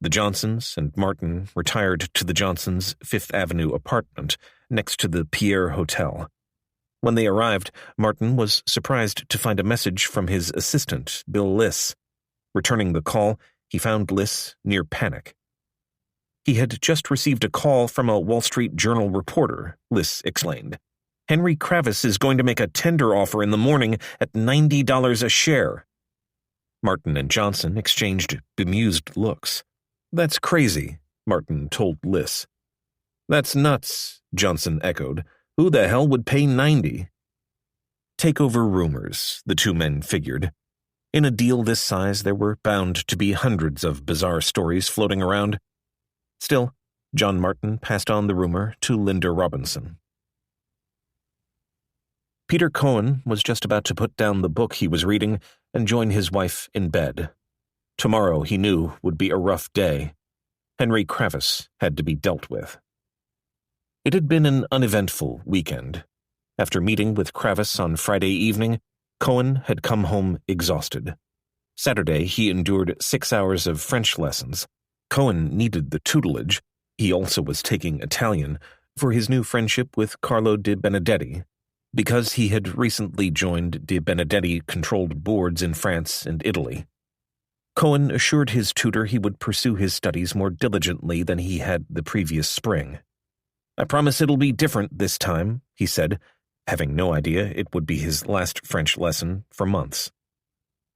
The Johnsons and Martin retired to the Johnsons' Fifth Avenue apartment next to the Pierre Hotel. When they arrived, Martin was surprised to find a message from his assistant, Bill Liss. Returning the call, he found Liss near panic. He had just received a call from a Wall Street Journal reporter, Liss explained. Henry Kravis is going to make a tender offer in the morning at $90 a share. Martin and Johnson exchanged bemused looks. That's crazy, Martin told Liss. That's nuts, Johnson echoed. Who the hell would pay $90? Takeover rumors, the two men figured. In a deal this size, there were bound to be hundreds of bizarre stories floating around. Still, John Martin passed on the rumor to Linda Robinson. Peter Cohen was just about to put down the book he was reading and join his wife in bed. Tomorrow, he knew, would be a rough day. Henry Kravis had to be dealt with. It had been an uneventful weekend. After meeting with Kravis on Friday evening, Cohen had come home exhausted. Saturday, he endured 6 hours of French lessons. Cohen needed the tutelage. He also was taking Italian for his new friendship with Carlo de Benedetti, because he had recently joined de Benedetti-controlled boards in France and Italy. Cohen assured his tutor he would pursue his studies more diligently than he had the previous spring. I promise it'll be different this time, he said, having no idea it would be his last French lesson for months.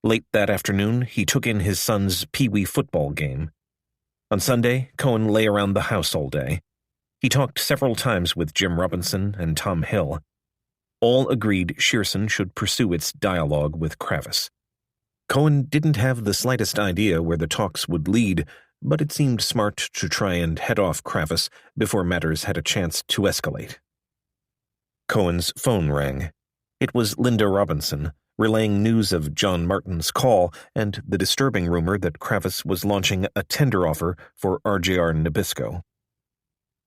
Late that afternoon, he took in his son's pee-wee football game. On Sunday, Cohen lay around the house all day. He talked several times with Jim Robinson and Tom Hill. All agreed Shearson should pursue its dialogue with Kravis. Cohen didn't have the slightest idea where the talks would lead, but it seemed smart to try and head off Kravis before matters had a chance to escalate. Cohen's phone rang. It was Linda Robinson, relaying news of John Martin's call and the disturbing rumor that Kravis was launching a tender offer for RJR Nabisco.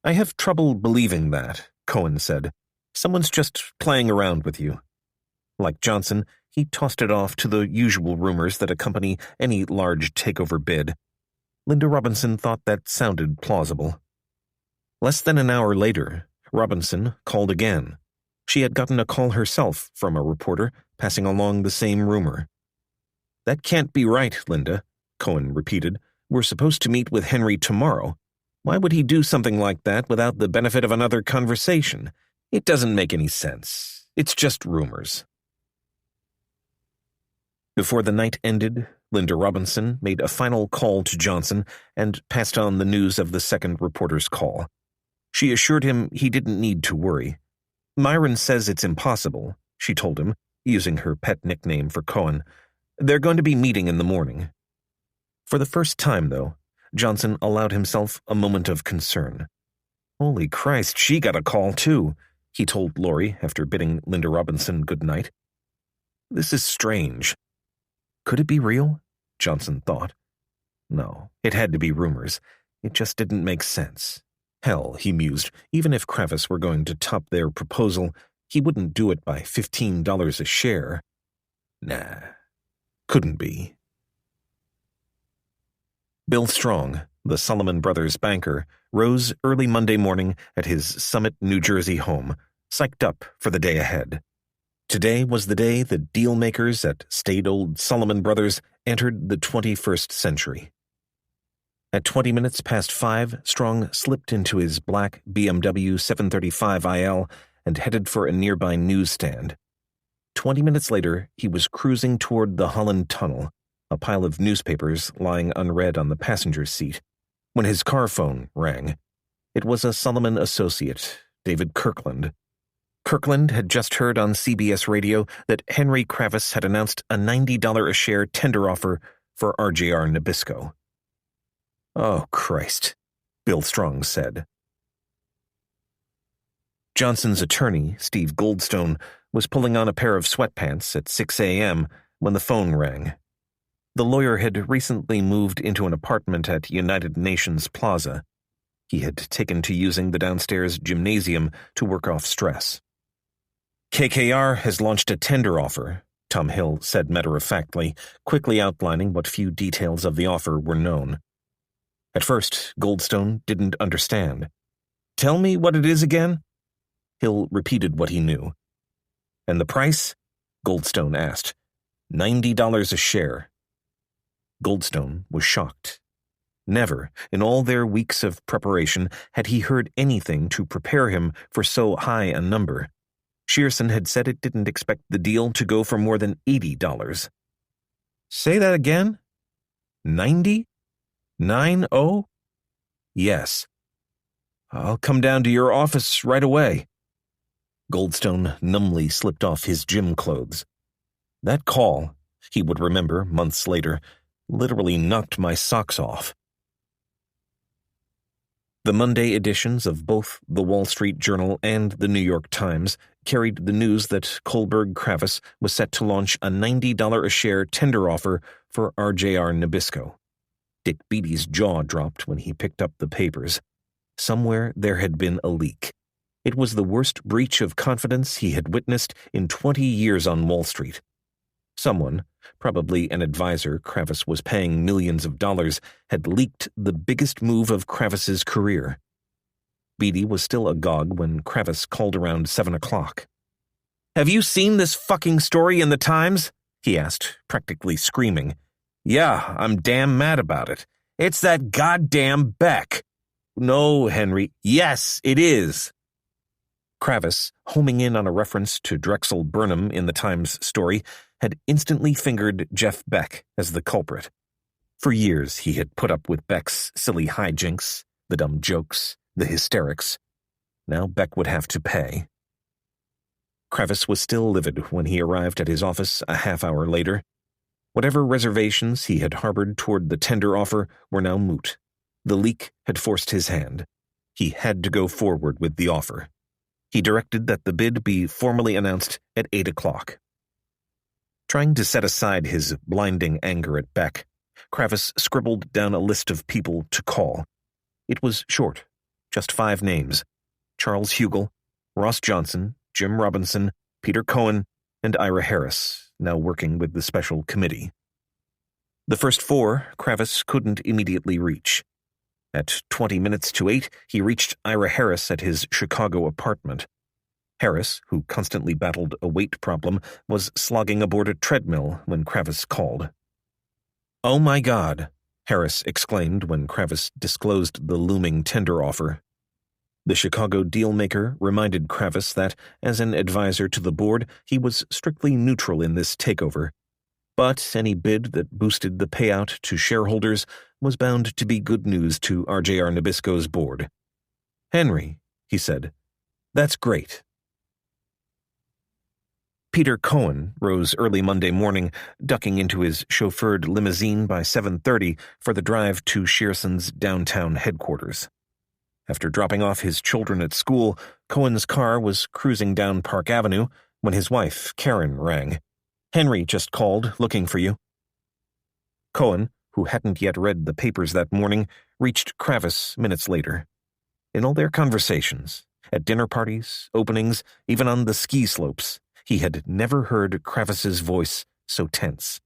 I have trouble believing that, Cohen said. Someone's just playing around with you. Like Johnson, he tossed it off to the usual rumors that accompany any large takeover bid. Linda Robinson thought that sounded plausible. Less than an hour later, Robinson called again. She had gotten a call herself from a reporter passing along the same rumor. That can't be right, Linda, Cohen repeated. We're supposed to meet with Henry tomorrow. Why would he do something like that without the benefit of another conversation? It doesn't make any sense. It's just rumors. Before the night ended, Linda Robinson made a final call to Johnson and passed on the news of the second reporter's call. She assured him he didn't need to worry. Myron says it's impossible, she told him, using her pet nickname for Cohen. They're going to be meeting in the morning. For the first time, though, Johnson allowed himself a moment of concern. Holy Christ, she got a call, too, he told Laurie after bidding Linda Robinson good night. This is strange. Could it be real? Johnson thought. No, it had to be rumors. It just didn't make sense. Hell, he mused, even if Kravis were going to top their proposal, he wouldn't do it by $15 a share. Nah, couldn't be. Bill Strong, the Solomon Brothers banker, rose early Monday morning at his Summit, New Jersey home, psyched up for the day ahead. Today was the day the deal-makers at staid old Solomon Brothers entered the 21st century. At 20 minutes past 5, Strong slipped into his black BMW 735 IL and headed for a nearby newsstand. 20 minutes later, he was cruising toward the Holland Tunnel, a pile of newspapers lying unread on the passenger's seat, when his car phone rang. It was a Solomon associate, David Kirkland. Kirkland had just heard on CBS radio that Henry Kravis had announced a $90 a share tender offer for RJR Nabisco. Oh, Christ, Bill Strong said. Johnson's attorney, Steve Goldstone, was pulling on a pair of sweatpants at 6 a.m. when the phone rang. The lawyer had recently moved into an apartment at United Nations Plaza. He had taken to using the downstairs gymnasium to work off stress. KKR has launched a tender offer, Tom Hill said matter-of-factly, quickly outlining what few details of the offer were known. At first, Goldstone didn't understand. "Tell me what it is again?" Hill repeated what he knew. "And the price?" Goldstone asked. $90 a share. Goldstone was shocked. Never, in all their weeks of preparation, had he heard anything to prepare him for so high a number. Shearson had said it didn't expect the deal to go for more than $80. "Say that again? 90? 90? Yes. I'll come down to your office right away." Goldstone numbly slipped off his gym clothes. That call, he would remember months later, literally knocked my socks off. The Monday editions of both the Wall Street Journal and the New York Times carried the news that Kohlberg Kravis was set to launch a $90 a share tender offer for RJR Nabisco. Dick Beatty's jaw dropped when he picked up the papers. Somewhere there had been a leak. It was the worst breach of confidence he had witnessed in 20 years on Wall Street. Someone, probably an advisor Kravis was paying millions of dollars, had leaked the biggest move of Kravis's career. Beatty was still agog when Kravis called around 7 o'clock. "Have you seen this fucking story in the Times?" he asked, practically screaming. "Yeah, I'm damn mad about it. It's that goddamn Beck." "No, Henry. Yes, it is." Kravis, homing in on a reference to Drexel Burnham in the Times story, had instantly fingered Jeff Beck as the culprit. For years he had put up with Beck's silly hijinks, the dumb jokes, the hysterics. Now Beck would have to pay. Kravis was still livid when he arrived at his office a half-hour later. Whatever reservations he had harbored toward the tender offer were now moot. The leak had forced his hand. He had to go forward with the offer. He directed that the bid be formally announced at 8 o'clock. Trying to set aside his blinding anger at Beck, Kravis scribbled down a list of people to call. It was short, just 5 names: Charles Hugel, Ross Johnson, Jim Robinson, Peter Cohen, and Ira Harris, now working with the special committee. The first 4 Kravis couldn't immediately reach. At 20 minutes to 8, he reached Ira Harris at his Chicago apartment. Harris, who constantly battled a weight problem, was slogging aboard a treadmill when Kravis called. "Oh my God," Harris exclaimed when Kravis disclosed the looming tender offer. The Chicago dealmaker reminded Kravis that, as an advisor to the board, he was strictly neutral in this takeover. But any bid that boosted the payout to shareholders was bound to be good news to RJR Nabisco's board. "Henry," he said, "that's great." Peter Cohen rose early Monday morning, ducking into his chauffeured limousine by 7:30 for the drive to Shearson's downtown headquarters. After dropping off his children at school, Cohen's car was cruising down Park Avenue when his wife, Karen, rang. "Henry just called, looking for you." Cohen, who hadn't yet read the papers that morning, reached Kravis minutes later. In all their conversations, at dinner parties, openings, even on the ski slopes, he had never heard Kravis's voice so tense.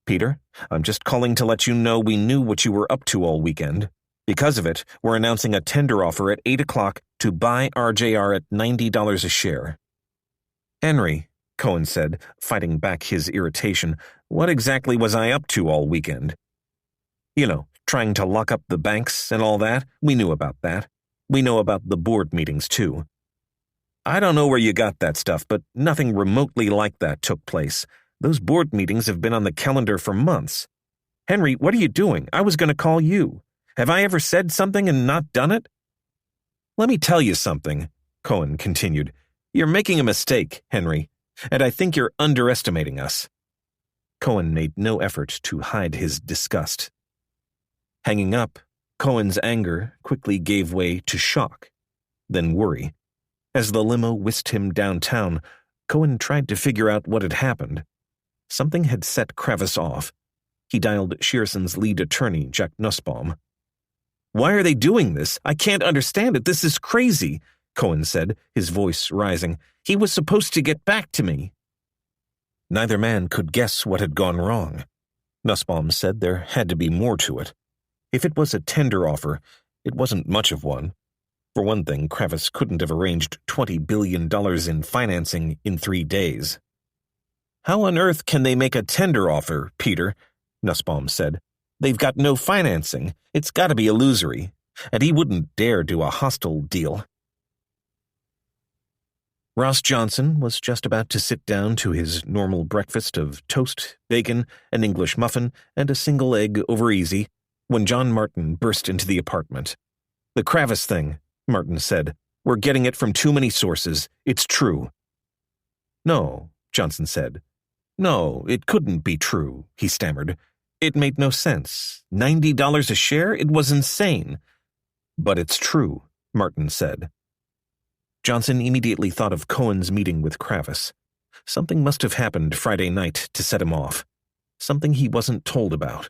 "Peter, I'm just calling to let you know we knew what you were up to all weekend. Because of it, we're announcing a tender offer at 8 o'clock to buy RJR at $90 a share." "Henry," Cohen said, fighting back his irritation, "what exactly was I up to all weekend?" "You know, trying to lock up the banks and all that. We knew about that. We know about the board meetings, too." "I don't know where you got that stuff, but nothing remotely like that took place. Those board meetings have been on the calendar for months." "Henry, what are you doing? I was going to call you. Have I ever said something and not done it?" "Let me tell you something," Cohen continued. "You're making a mistake, Henry, and I think you're underestimating us." Cohen made no effort to hide his disgust. Hanging up, Cohen's anger quickly gave way to shock, then worry. As the limo whisked him downtown, Cohen tried to figure out what had happened. Something had set Kravis off. He dialed Shearson's lead attorney, Jack Nussbaum. "Why are they doing this? I can't understand it. This is crazy," Cohen said, his voice rising. "He was supposed to get back to me." Neither man could guess what had gone wrong. Nussbaum said there had to be more to it. If it was a tender offer, it wasn't much of one. For one thing, Kravis couldn't have arranged $20 billion in financing in 3 days. "How on earth can they make a tender offer, Peter?" Nussbaum said. "They've got no financing. It's got to be illusory. And he wouldn't dare do a hostile deal." Ross Johnson was just about to sit down to his normal breakfast of toast, bacon, an English muffin, and a single egg over easy when John Martin burst into the apartment. "The Kravis thing," Martin said. "We're getting it from too many sources. It's true." "No," Johnson said. "No, it couldn't be true," he stammered. "It made no sense. $90 a share? It was insane." "But it's true," Martin said. Johnson immediately thought of Cohen's meeting with Kravis. Something must have happened Friday night to set him off. Something he wasn't told about.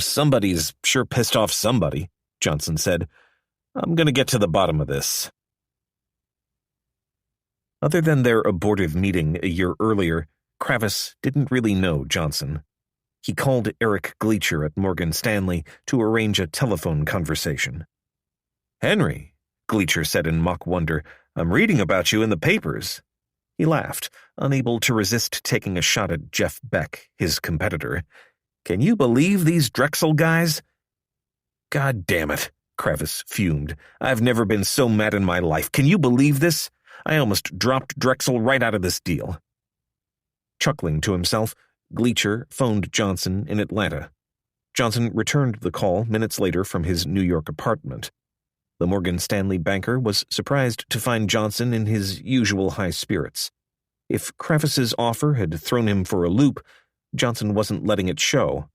"Somebody's sure pissed off somebody," Johnson said. "I'm going to get to the bottom of this." Other than their abortive meeting a year earlier, Kravis didn't really know Johnson. He called Eric Gleacher at Morgan Stanley to arrange a telephone conversation. "Henry," Gleacher said in mock wonder, "I'm reading about you in the papers." He laughed, unable to resist taking a shot at Jeff Beck, his competitor. "Can you believe these Drexel guys?" "God damn it," Kravis fumed. "I've never been so mad in my life. Can you believe this? I almost dropped Drexel right out of this deal." Chuckling to himself, Gleacher phoned Johnson in Atlanta. Johnson returned the call minutes later from his New York apartment. The Morgan Stanley banker was surprised to find Johnson in his usual high spirits. If Kravis's offer had thrown him for a loop, Johnson wasn't letting it show.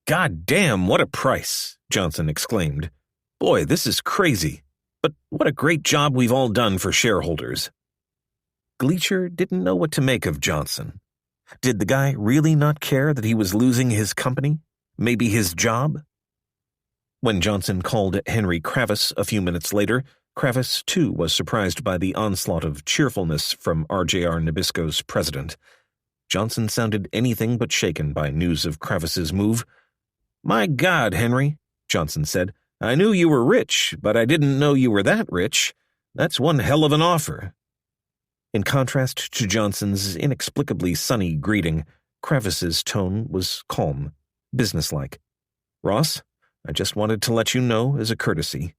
"God damn, what a price!" Johnson exclaimed. "Boy, this is crazy. But what a great job we've all done for shareholders." Gleacher didn't know what to make of Johnson. Did the guy really not care that he was losing his company? Maybe his job? When Johnson called Henry Kravis a few minutes later, Kravis, too, was surprised by the onslaught of cheerfulness from RJR Nabisco's president. Johnson sounded anything but shaken by news of Kravis's move. "My God, Henry," Johnson said, "I knew you were rich, but I didn't know you were that rich. That's one hell of an offer." In contrast to Johnson's inexplicably sunny greeting, Kravis's tone was calm, businesslike. "Ross, I just wanted to let you know as a courtesy.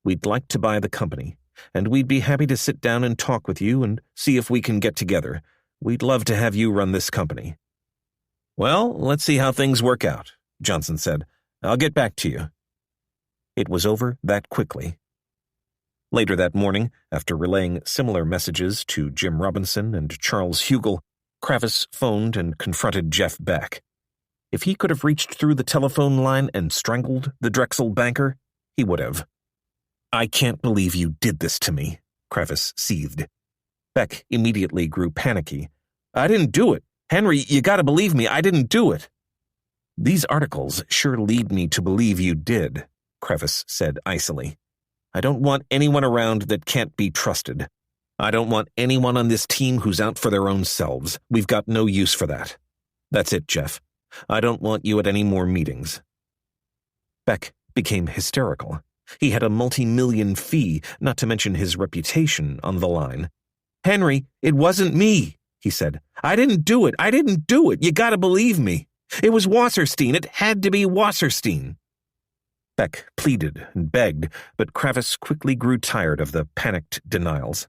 We'd like to buy the company, and we'd be happy to sit down and talk with you and see if we can get together. We'd love to have you run this company." "Well, let's see how things work out," Johnson said. "I'll get back to you." It was over that quickly. Later that morning, after relaying similar messages to Jim Robinson and Charles Hugel, Kravis phoned and confronted Jeff Beck. If he could have reached through the telephone line and strangled the Drexel banker, he would have. "I can't believe you did this to me," Kravis seethed. Beck immediately grew panicky. "I didn't do it. Henry, you gotta believe me, I didn't do it." "These articles sure lead me to believe you did," Kravis said icily. "I don't want anyone around that can't be trusted. I don't want anyone on this team who's out for their own selves. We've got no use for that. That's it, Jeff. I don't want you at any more meetings." Beck became hysterical. He had a multi-million fee, not to mention his reputation, on the line. "Henry, it wasn't me," he said. "I didn't do it. I didn't do it. You gotta believe me. It was Wasserstein. It had to be Wasserstein." Beck pleaded and begged, but Kravis quickly grew tired of the panicked denials.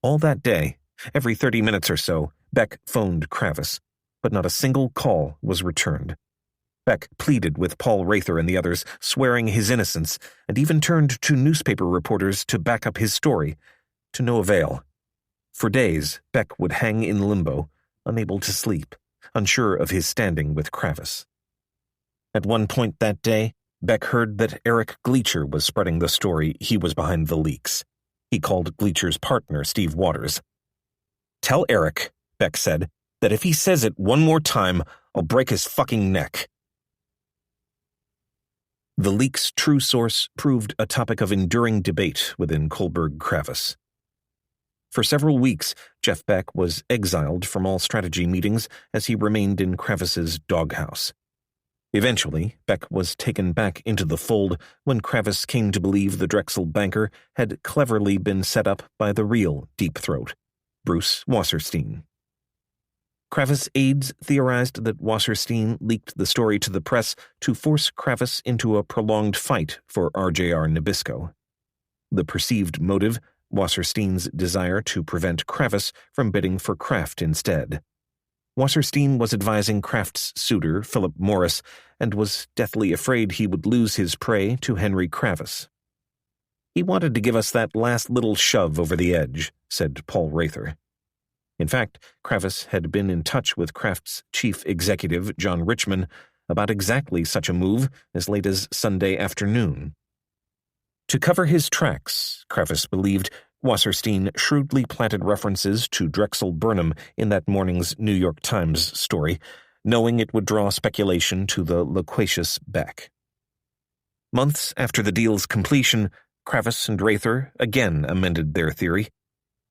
All that day, every 30 minutes or so, Beck phoned Kravis, but not a single call was returned. Beck pleaded with Paul Rather and the others, swearing his innocence, and even turned to newspaper reporters to back up his story, to no avail. For days, Beck would hang in limbo, unable to sleep, unsure of his standing with Kravis. At one point that day, Beck heard that Eric Gleacher was spreading the story he was behind the leaks. He called Gleacher's partner, Steve Waters. "Tell Eric," Beck said, "that if he says it one more time, I'll break his fucking neck." The leak's true source proved a topic of enduring debate within Kohlberg-Kravis. For several weeks, Jeff Beck was exiled from all strategy meetings as he remained in Kravis's doghouse. Eventually, Beck was taken back into the fold when Kravis came to believe the Drexel banker had cleverly been set up by the real Deep Throat, Bruce Wasserstein. Kravis' aides theorized that Wasserstein leaked the story to the press to force Kravis into a prolonged fight for RJR Nabisco. The perceived motive, Wasserstein's desire to prevent Kravis from bidding for Kraft instead. Wasserstein was advising Kraft's suitor, Philip Morris, and was deathly afraid he would lose his prey to Henry Kravis. "He wanted to give us that last little shove over the edge," said Paul Rather. In fact, Kravis had been in touch with Kraft's chief executive, John Richman, about exactly such a move as late as Sunday afternoon. To cover his tracks, Kravis believed, Wasserstein shrewdly planted references to Drexel Burnham in that morning's New York Times story, knowing it would draw speculation to the loquacious Beck. Months after the deal's completion, Kravis and Rather again amended their theory.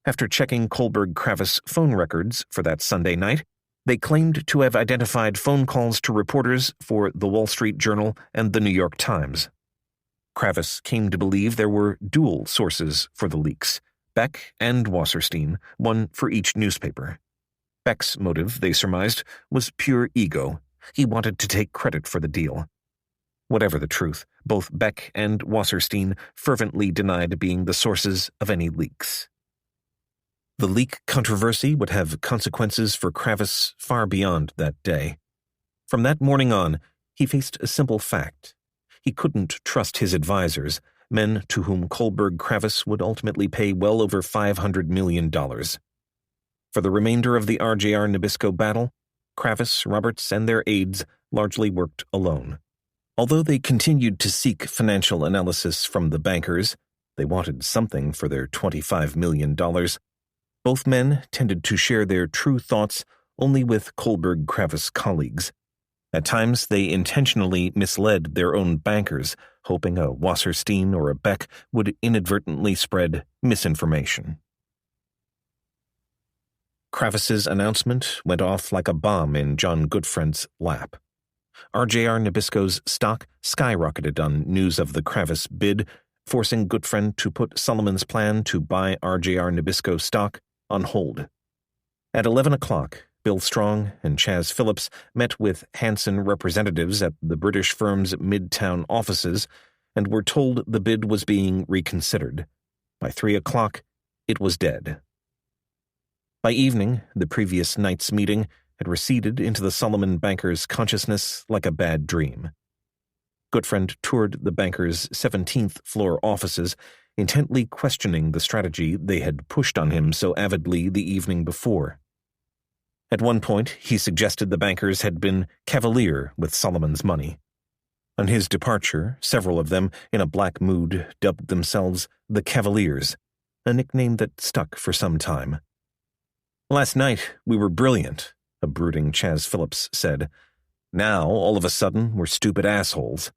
After checking Kohlberg-Kravis phone records for that Sunday night, they claimed to have identified phone calls to reporters for the Wall Street Journal and the New York Times. Kravis came to believe there were dual sources for the leaks, Beck and Wasserstein, one for each newspaper. Beck's motive, they surmised, was pure ego. He wanted to take credit for the deal. Whatever the truth, both Beck and Wasserstein fervently denied being the sources of any leaks. The leak controversy would have consequences for Kravis far beyond that day. From that morning on, he faced a simple fact. He couldn't trust his advisors, men to whom Kohlberg-Kravis would ultimately pay well over $500 million. For the remainder of the RJR Nabisco battle, Kravis, Roberts, and their aides largely worked alone. Although they continued to seek financial analysis from the bankers, they wanted something for their $25 million. Both men tended to share their true thoughts only with Kohlberg-Kravis colleagues. At times, they intentionally misled their own bankers, hoping a Wasserstein or a Beck would inadvertently spread misinformation. Kravis's announcement went off like a bomb in John Goodfriend's lap. RJR Nabisco's stock skyrocketed on news of the Kravis bid, forcing Goodfriend to put Sullivan's plan to buy RJR Nabisco stock on hold. At 11 o'clock, Bill Strong and Chas Phillips met with Hanson representatives at the British firm's Midtown offices and were told the bid was being reconsidered. By 3 o'clock, it was dead. By evening, the previous night's meeting had receded into the Solomon banker's consciousness like a bad dream. Goodfriend toured the banker's 17th floor offices, intently questioning the strategy they had pushed on him so avidly the evening before. At one point, he suggested the bankers had been cavalier with Solomon's money. On his departure, several of them, in a black mood, dubbed themselves the Cavaliers, a nickname that stuck for some time. "Last night, we were brilliant," a brooding Chas Phillips said. "Now, all of a sudden, we're stupid assholes."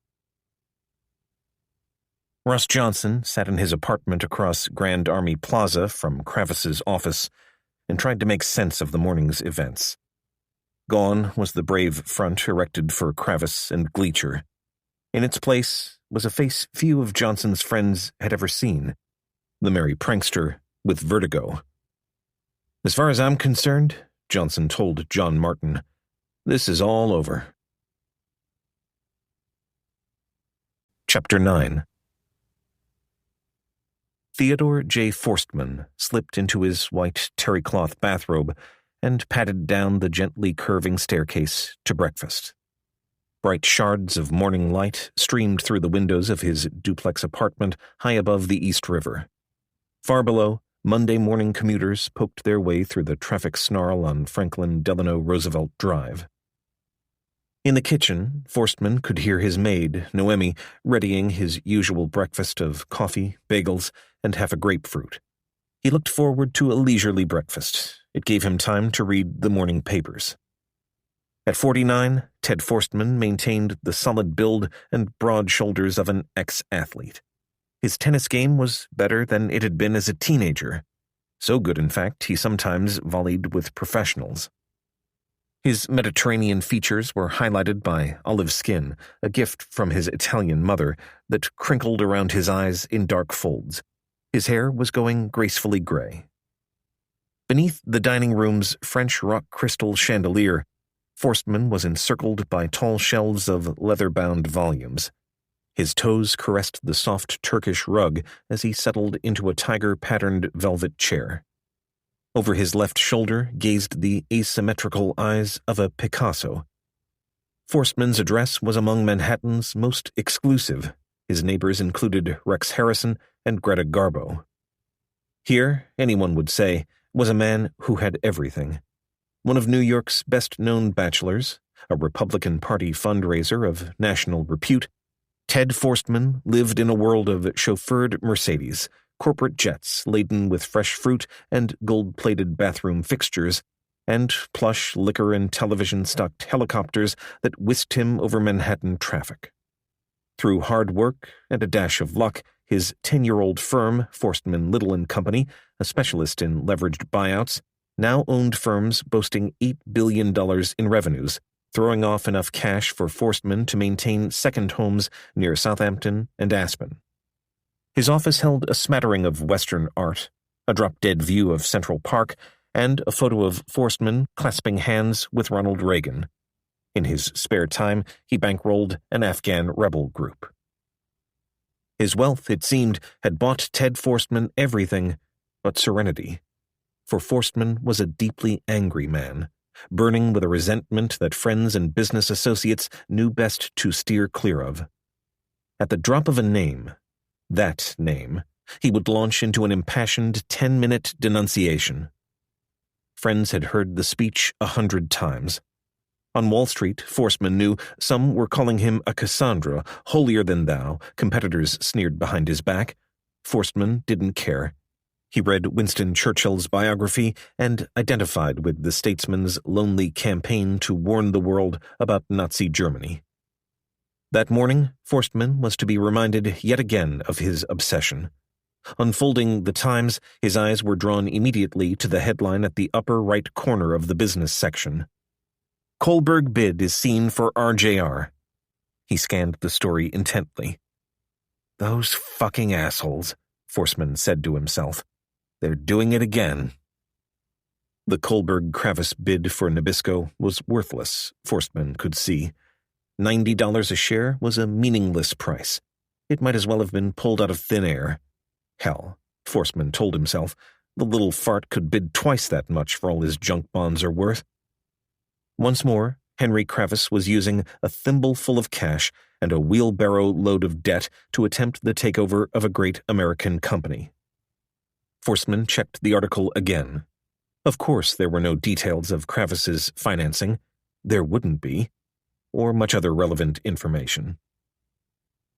Ross Johnson sat in his apartment across Grand Army Plaza from Kravis's office and tried to make sense of the morning's events. Gone was the brave front erected for Kravis and Gleacher. In its place was a face few of Johnson's friends had ever seen, the merry prankster with vertigo. "As far as I'm concerned," Johnson told John Martin, "this is all over." Chapter 9. Theodore J. Forstmann slipped into his white terry-cloth bathrobe and padded down the gently curving staircase to breakfast. Bright shards of morning light streamed through the windows of his duplex apartment high above the East River. Far below, Monday morning commuters poked their way through the traffic snarl on Franklin Delano Roosevelt Drive. In the kitchen, Forstmann could hear his maid, Noemi, readying his usual breakfast of coffee, bagels, and half a grapefruit. He looked forward to a leisurely breakfast. It gave him time to read the morning papers. At 49, Ted Forstmann maintained the solid build and broad shoulders of an ex-athlete. His tennis game was better than it had been as a teenager. So good, in fact, he sometimes volleyed with professionals. His Mediterranean features were highlighted by olive skin, a gift from his Italian mother, that crinkled around his eyes in dark folds. His hair was going gracefully gray. Beneath the dining room's French rock crystal chandelier, Forstmann was encircled by tall shelves of leather-bound volumes. His toes caressed the soft Turkish rug as he settled into a tiger-patterned velvet chair. Over his left shoulder gazed the asymmetrical eyes of a Picasso. Forstmann's address was among Manhattan's most exclusive. His neighbors included Rex Harrison and Greta Garbo. Here, anyone would say, was a man who had everything. One of New York's best-known bachelors, a Republican Party fundraiser of national repute, Ted Forstmann lived in a world of chauffeured Mercedes, corporate jets laden with fresh fruit and gold-plated bathroom fixtures, and plush liquor and television-stocked helicopters that whisked him over Manhattan traffic. Through hard work and a dash of luck, his 10-year-old firm, Forstmann Little & Company, a specialist in leveraged buyouts, now owned firms boasting $8 billion in revenues, throwing off enough cash for Forstmann to maintain second homes near Southampton and Aspen. His office held a smattering of Western art, a drop-dead view of Central Park, and a photo of Forstmann clasping hands with Ronald Reagan. In his spare time, he bankrolled an Afghan rebel group. His wealth, it seemed, had bought Ted Forstmann everything but serenity. For Forstmann was a deeply angry man, burning with a resentment that friends and business associates knew best to steer clear of. At the drop of a name, that name, he would launch into an impassioned 10-minute denunciation. Friends had heard the speech 100 times. On Wall Street, Forstmann knew some were calling him a Cassandra, holier-than-thou, competitors sneered behind his back. Forstmann didn't care. He read Winston Churchill's biography and identified with the statesman's lonely campaign to warn the world about Nazi Germany. That morning, Forstmann was to be reminded yet again of his obsession. Unfolding the Times, his eyes were drawn immediately to the headline at the upper right corner of the business section. Kohlberg bid is seen for RJR. He scanned the story intently. Those fucking assholes, Forstmann said to himself. They're doing it again. The Kohlberg-Kravis bid for Nabisco was worthless, Forstmann could see. $90 a share was a meaningless price. It might as well have been pulled out of thin air. Hell, Forstmann told himself, the little fart could bid twice that much for all his junk bonds are worth. Once more, Henry Kravis was using a thimbleful of cash and a wheelbarrow load of debt to attempt the takeover of a great American company. Forstmann checked the article again. Of course there were no details of Kravis's financing. There wouldn't be. Or much other relevant information.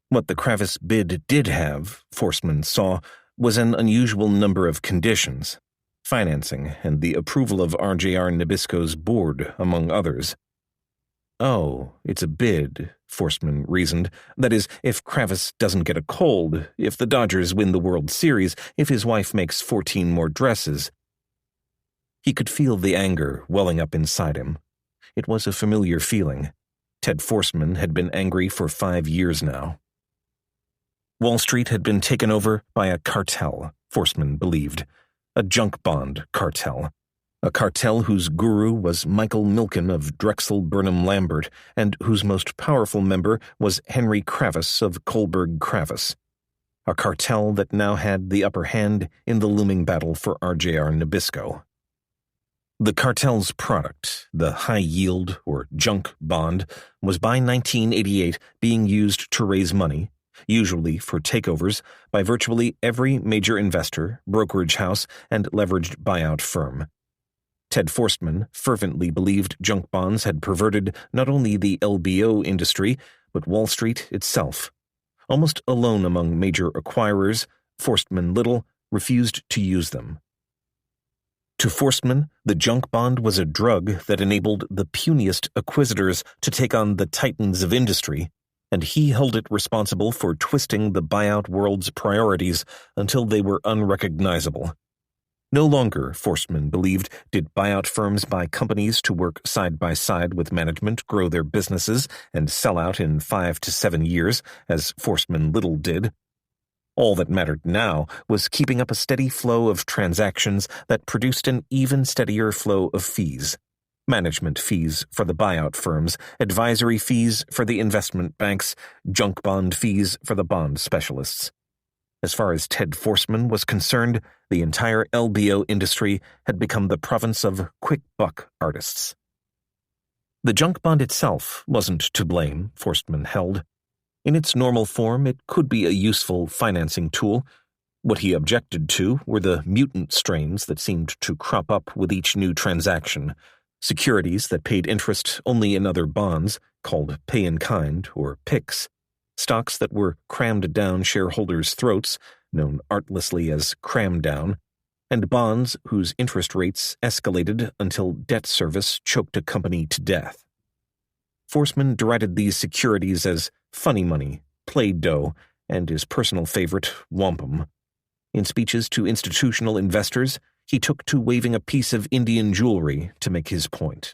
What the Kravis bid did have, Forstmann saw, was an unusual number of conditions. Financing and the approval of RJR Nabisco's board, among others. Oh, it's a bid, Forstmann reasoned. That is, if Kravis doesn't get a cold, if the Dodgers win the World Series, if his wife makes 14 more dresses. He could feel the anger welling up inside him. It was a familiar feeling. Ted Forstmann had been angry for 5 years now. Wall Street had been taken over by a cartel, Forstmann believed. A junk bond cartel. A cartel whose guru was Michael Milken of Drexel Burnham Lambert and whose most powerful member was Henry Kravis of Kohlberg-Kravis. A cartel that now had the upper hand in the looming battle for RJR Nabisco. The cartel's product, the high-yield or junk bond, was by 1988 being used to raise money, usually for takeovers, by virtually every major investor, brokerage house, and leveraged buyout firm. Ted Forstmann fervently believed junk bonds had perverted not only the LBO industry, but Wall Street itself. Almost alone among major acquirers, Forstmann Little refused to use them. To Forstmann, the junk bond was a drug that enabled the puniest acquisitors to take on the titans of industry, and he held it responsible for twisting the buyout world's priorities until they were unrecognizable. No longer, Forstmann believed, did buyout firms buy companies to work side by side with management, grow their businesses, and sell out in 5 to 7 years, as Forstmann Little did. All that mattered now was keeping up a steady flow of transactions that produced an even steadier flow of fees. Management fees for the buyout firms, advisory fees for the investment banks, junk bond fees for the bond specialists. As far as Ted Forstmann was concerned, the entire LBO industry had become the province of quick-buck artists. The junk bond itself wasn't to blame, Forstmann held. In its normal form, it could be a useful financing tool. What he objected to were the mutant strains that seemed to crop up with each new transaction, securities that paid interest only in other bonds, called pay-in-kind or PIKs, stocks that were crammed down shareholders' throats, known artlessly as cram-down, and bonds whose interest rates escalated until debt service choked a company to death. Forstmann derided these securities as funny money, play dough, and his personal favorite, wampum. In speeches to institutional investors, he took to waving a piece of Indian jewelry to make his point.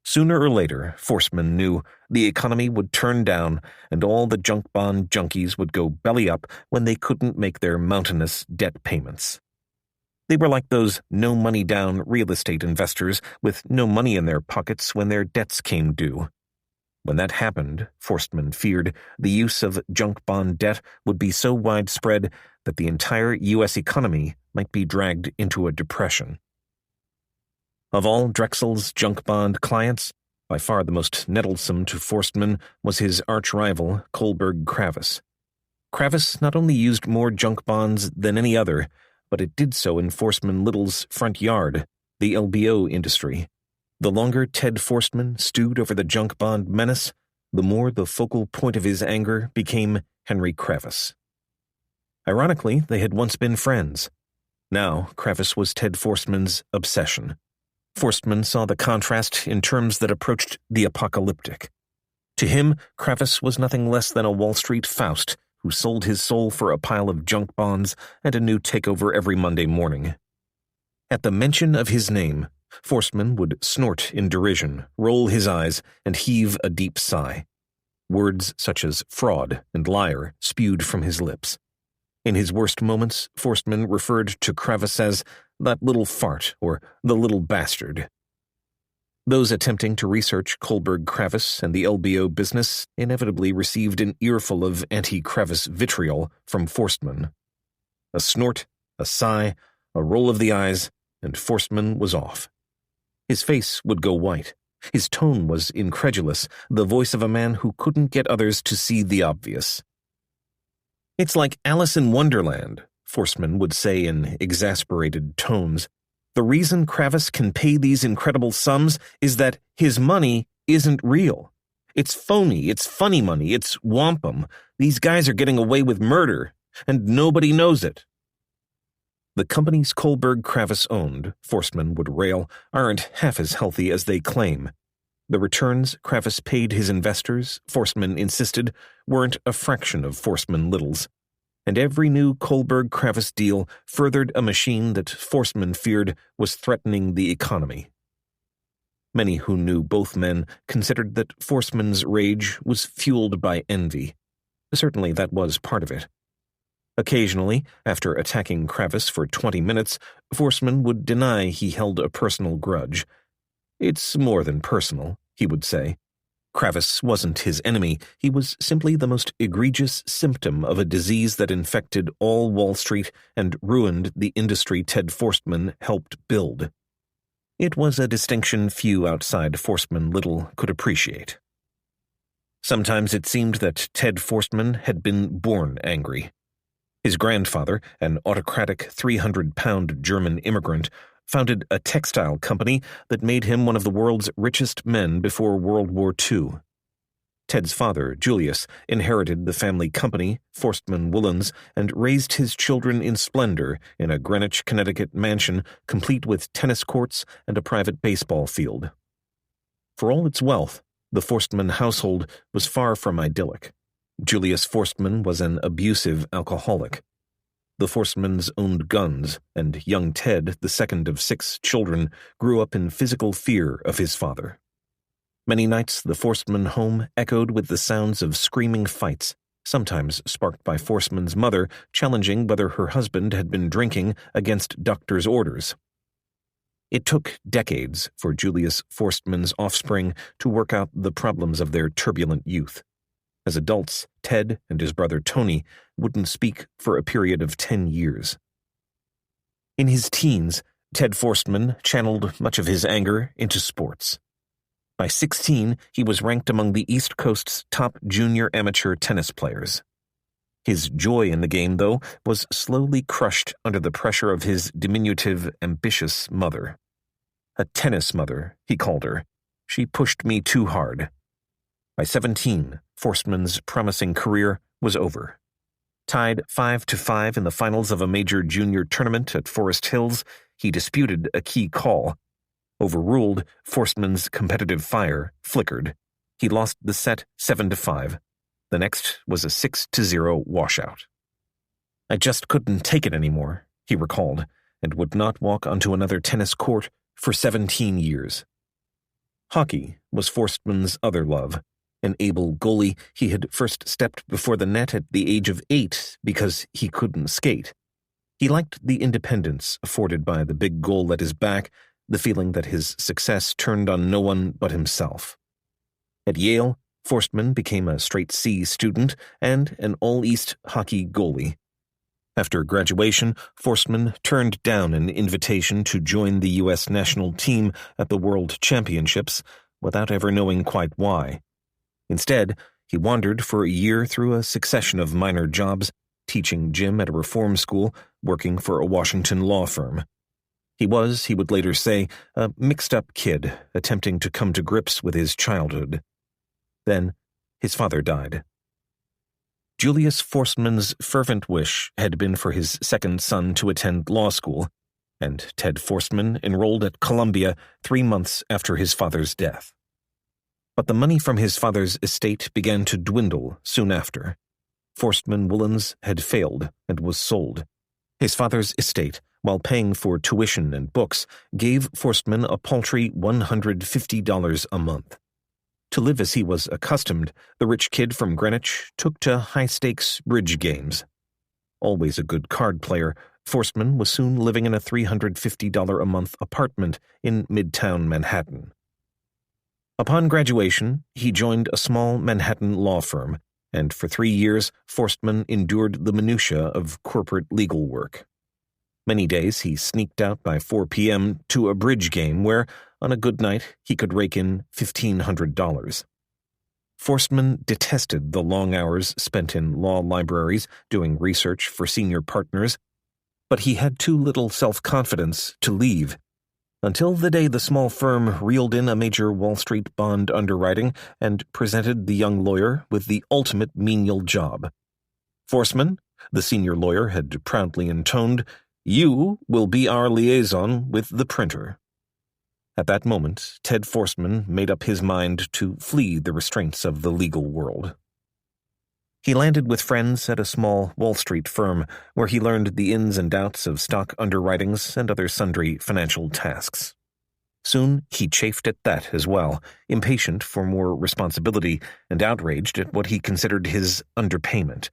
Sooner or later, Forstmann knew, the economy would turn down and all the junk bond junkies would go belly up when they couldn't make their mountainous debt payments. They were like those no-money-down real estate investors with no money in their pockets when their debts came due. When that happened, Forstmann feared the use of junk bond debt would be so widespread that the entire U.S. economy might be dragged into a depression. Of all Drexel's junk bond clients, by far the most nettlesome to Forstmann was his arch-rival, Kohlberg Kravis. Kravis not only used more junk bonds than any other, but it did so in Forstmann Little's front yard, the LBO industry. The longer Ted Forstmann stewed over the junk bond menace, the more the focal point of his anger became Henry Kravis. Ironically, they had once been friends. Now, Kravis was Ted Forstmann's obsession. Forstmann saw the contrast in terms that approached the apocalyptic. To him, Kravis was nothing less than a Wall Street Faust who sold his soul for a pile of junk bonds and a new takeover every Monday morning. At the mention of his name, Forstmann would snort in derision, roll his eyes, and heave a deep sigh. Words such as fraud and liar spewed from his lips. In his worst moments, Forstmann referred to Kravis as that little fart or the little bastard. Those attempting to research Kohlberg Kravis and the LBO business inevitably received an earful of anti-Kravis vitriol from Forstmann. A snort, a sigh, a roll of the eyes, and Forstmann was off. His face would go white. His tone was incredulous, the voice of a man who couldn't get others to see the obvious. "It's like Alice in Wonderland," Forstmann would say in exasperated tones. "The reason Kravis can pay these incredible sums is that his money isn't real. It's phony, it's funny money, it's wampum. These guys are getting away with murder, and nobody knows it." The companies Kohlberg Kravis owned, Forstmann would rail, aren't half as healthy as they claim. The returns Kravis paid his investors, Forstmann insisted, weren't a fraction of Forstmann Little's. And every new Kohlberg Kravis deal furthered a machine that Forstmann feared was threatening the economy. Many who knew both men considered that Forstmann's rage was fueled by envy. Certainly that was part of it. Occasionally, after attacking Kravis for 20 minutes, Forstmann would deny he held a personal grudge. "It's more than personal," he would say. Kravis wasn't his enemy, he was simply the most egregious symptom of a disease that infected all Wall Street and ruined the industry Ted Forstmann helped build. It was a distinction few outside Forstmann Little could appreciate. Sometimes it seemed that Ted Forstmann had been born angry. His grandfather, an autocratic 300-pound German immigrant, founded a textile company that made him one of the world's richest men before World War II. Ted's father, Julius, inherited the family company, Forstmann Woolens, and raised his children in splendor in a Greenwich, Connecticut mansion complete with tennis courts and a private baseball field. For all its wealth, the Forstmann household was far from idyllic. Julius Forstmann was an abusive alcoholic. The Forstmans owned guns, and young Ted, the second of 6 children, grew up in physical fear of his father. Many nights the Forstman home echoed with the sounds of screaming fights, sometimes sparked by Forstman's mother challenging whether her husband had been drinking against doctor's orders. It took decades for Julius Forstman's offspring to work out the problems of their turbulent youth. As adults, Ted and his brother Tony wouldn't speak for a period of 10 years. In his teens, Ted Forstman channeled much of his anger into sports. By 16, he was ranked among the East Coast's top junior amateur tennis players. His joy in the game, though, was slowly crushed under the pressure of his diminutive, ambitious mother. A tennis mother, he called her. She pushed me too hard. By 17, Forstman's promising career was over. Tied 5-5 in the finals of a major junior tournament at Forest Hills, he disputed a key call. Overruled, Forstman's competitive fire flickered. He lost the set 7-5. The next was a 6-0 washout. I just couldn't take it anymore, he recalled, and would not walk onto another tennis court for 17 years. Hockey was Forstman's other love. An able goalie, he had first stepped before the net at the age of 8 because he couldn't skate. He liked the independence afforded by the big goal at his back, the feeling that his success turned on no one but himself. At Yale, Forstman became a straight C student and an All-East hockey goalie. After graduation, Forstman turned down an invitation to join the U.S. national team at the World Championships without ever knowing quite why. Instead, he wandered for a year through a succession of minor jobs, teaching gym at a reform school, working for a Washington law firm. He was, he would later say, a mixed-up kid attempting to come to grips with his childhood. Then, his father died. Julius Forstman's fervent wish had been for his second son to attend law school, and Ted Forstman enrolled at Columbia 3 months after his father's death. But the money from his father's estate began to dwindle soon after. Forstman Woolens had failed and was sold. His father's estate, while paying for tuition and books, gave Forstman a paltry $150 a month. To live as he was accustomed, the rich kid from Greenwich took to high-stakes bridge games. Always a good card player, Forstman was soon living in a $350 a month apartment in Midtown Manhattan. Upon graduation, he joined a small Manhattan law firm, and for 3 years, Forstman endured the minutiae of corporate legal work. Many days he sneaked out by 4 p.m. to a bridge game where, on a good night, he could rake in $1,500. Forstman detested the long hours spent in law libraries doing research for senior partners, but he had too little self-confidence to leave, until the day the small firm reeled in a major Wall Street bond underwriting and presented the young lawyer with the ultimate menial job. Forstman, the senior lawyer, had proudly intoned, "You will be our liaison with the printer." At that moment, Ted Forstman made up his mind to flee the restraints of the legal world. He landed with friends at a small Wall Street firm where he learned the ins and outs of stock underwritings and other sundry financial tasks. Soon he chafed at that as well, impatient for more responsibility and outraged at what he considered his underpayment.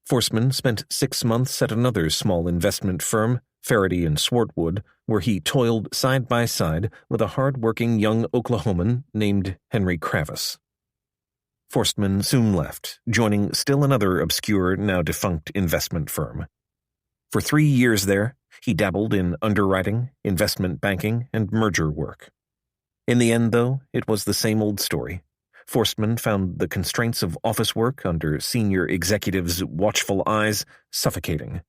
Forstman spent 6 months at another small investment firm, Faraday and Swartwood, where he toiled side by side with a hard-working young Oklahoman named Henry Kravis. Forstman soon left, joining still another obscure, now-defunct investment firm. For 3 years there, he dabbled in underwriting, investment banking, and merger work. In the end, though, it was the same old story. Forstman found the constraints of office work under senior executives' watchful eyes suffocating.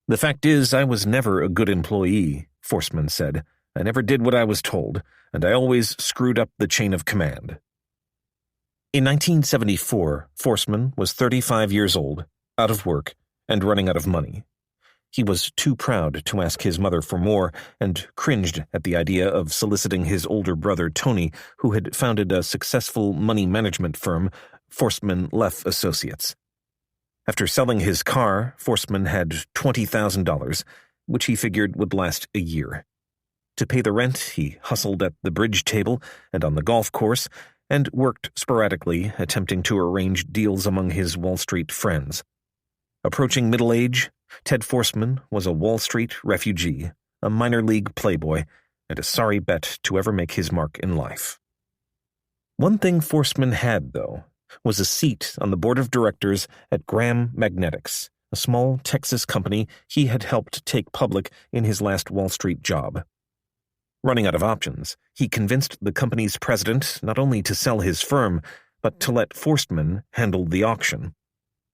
"The fact is, I was never a good employee," Forstman said. "I never did what I was told, and I always screwed up the chain of command." In 1974, Forstman was 35 years old, out of work, and running out of money. He was too proud to ask his mother for more and cringed at the idea of soliciting his older brother Tony, who had founded a successful money management firm, Forstman Leff Associates. After selling his car, Forstmann had $20,000, which he figured would last a year. To pay the rent, he hustled at the bridge table and on the golf course, and worked sporadically, attempting to arrange deals among his Wall Street friends. Approaching middle age, Ted Forstmann was a Wall Street refugee, a minor league playboy, and a sorry bet to ever make his mark in life. One thing Forstmann had, though, was a seat on the board of directors at Graham Magnetics, a small Texas company he had helped take public in his last Wall Street job. Running out of options, he convinced the company's president not only to sell his firm, but to let Forstmann handle the auction.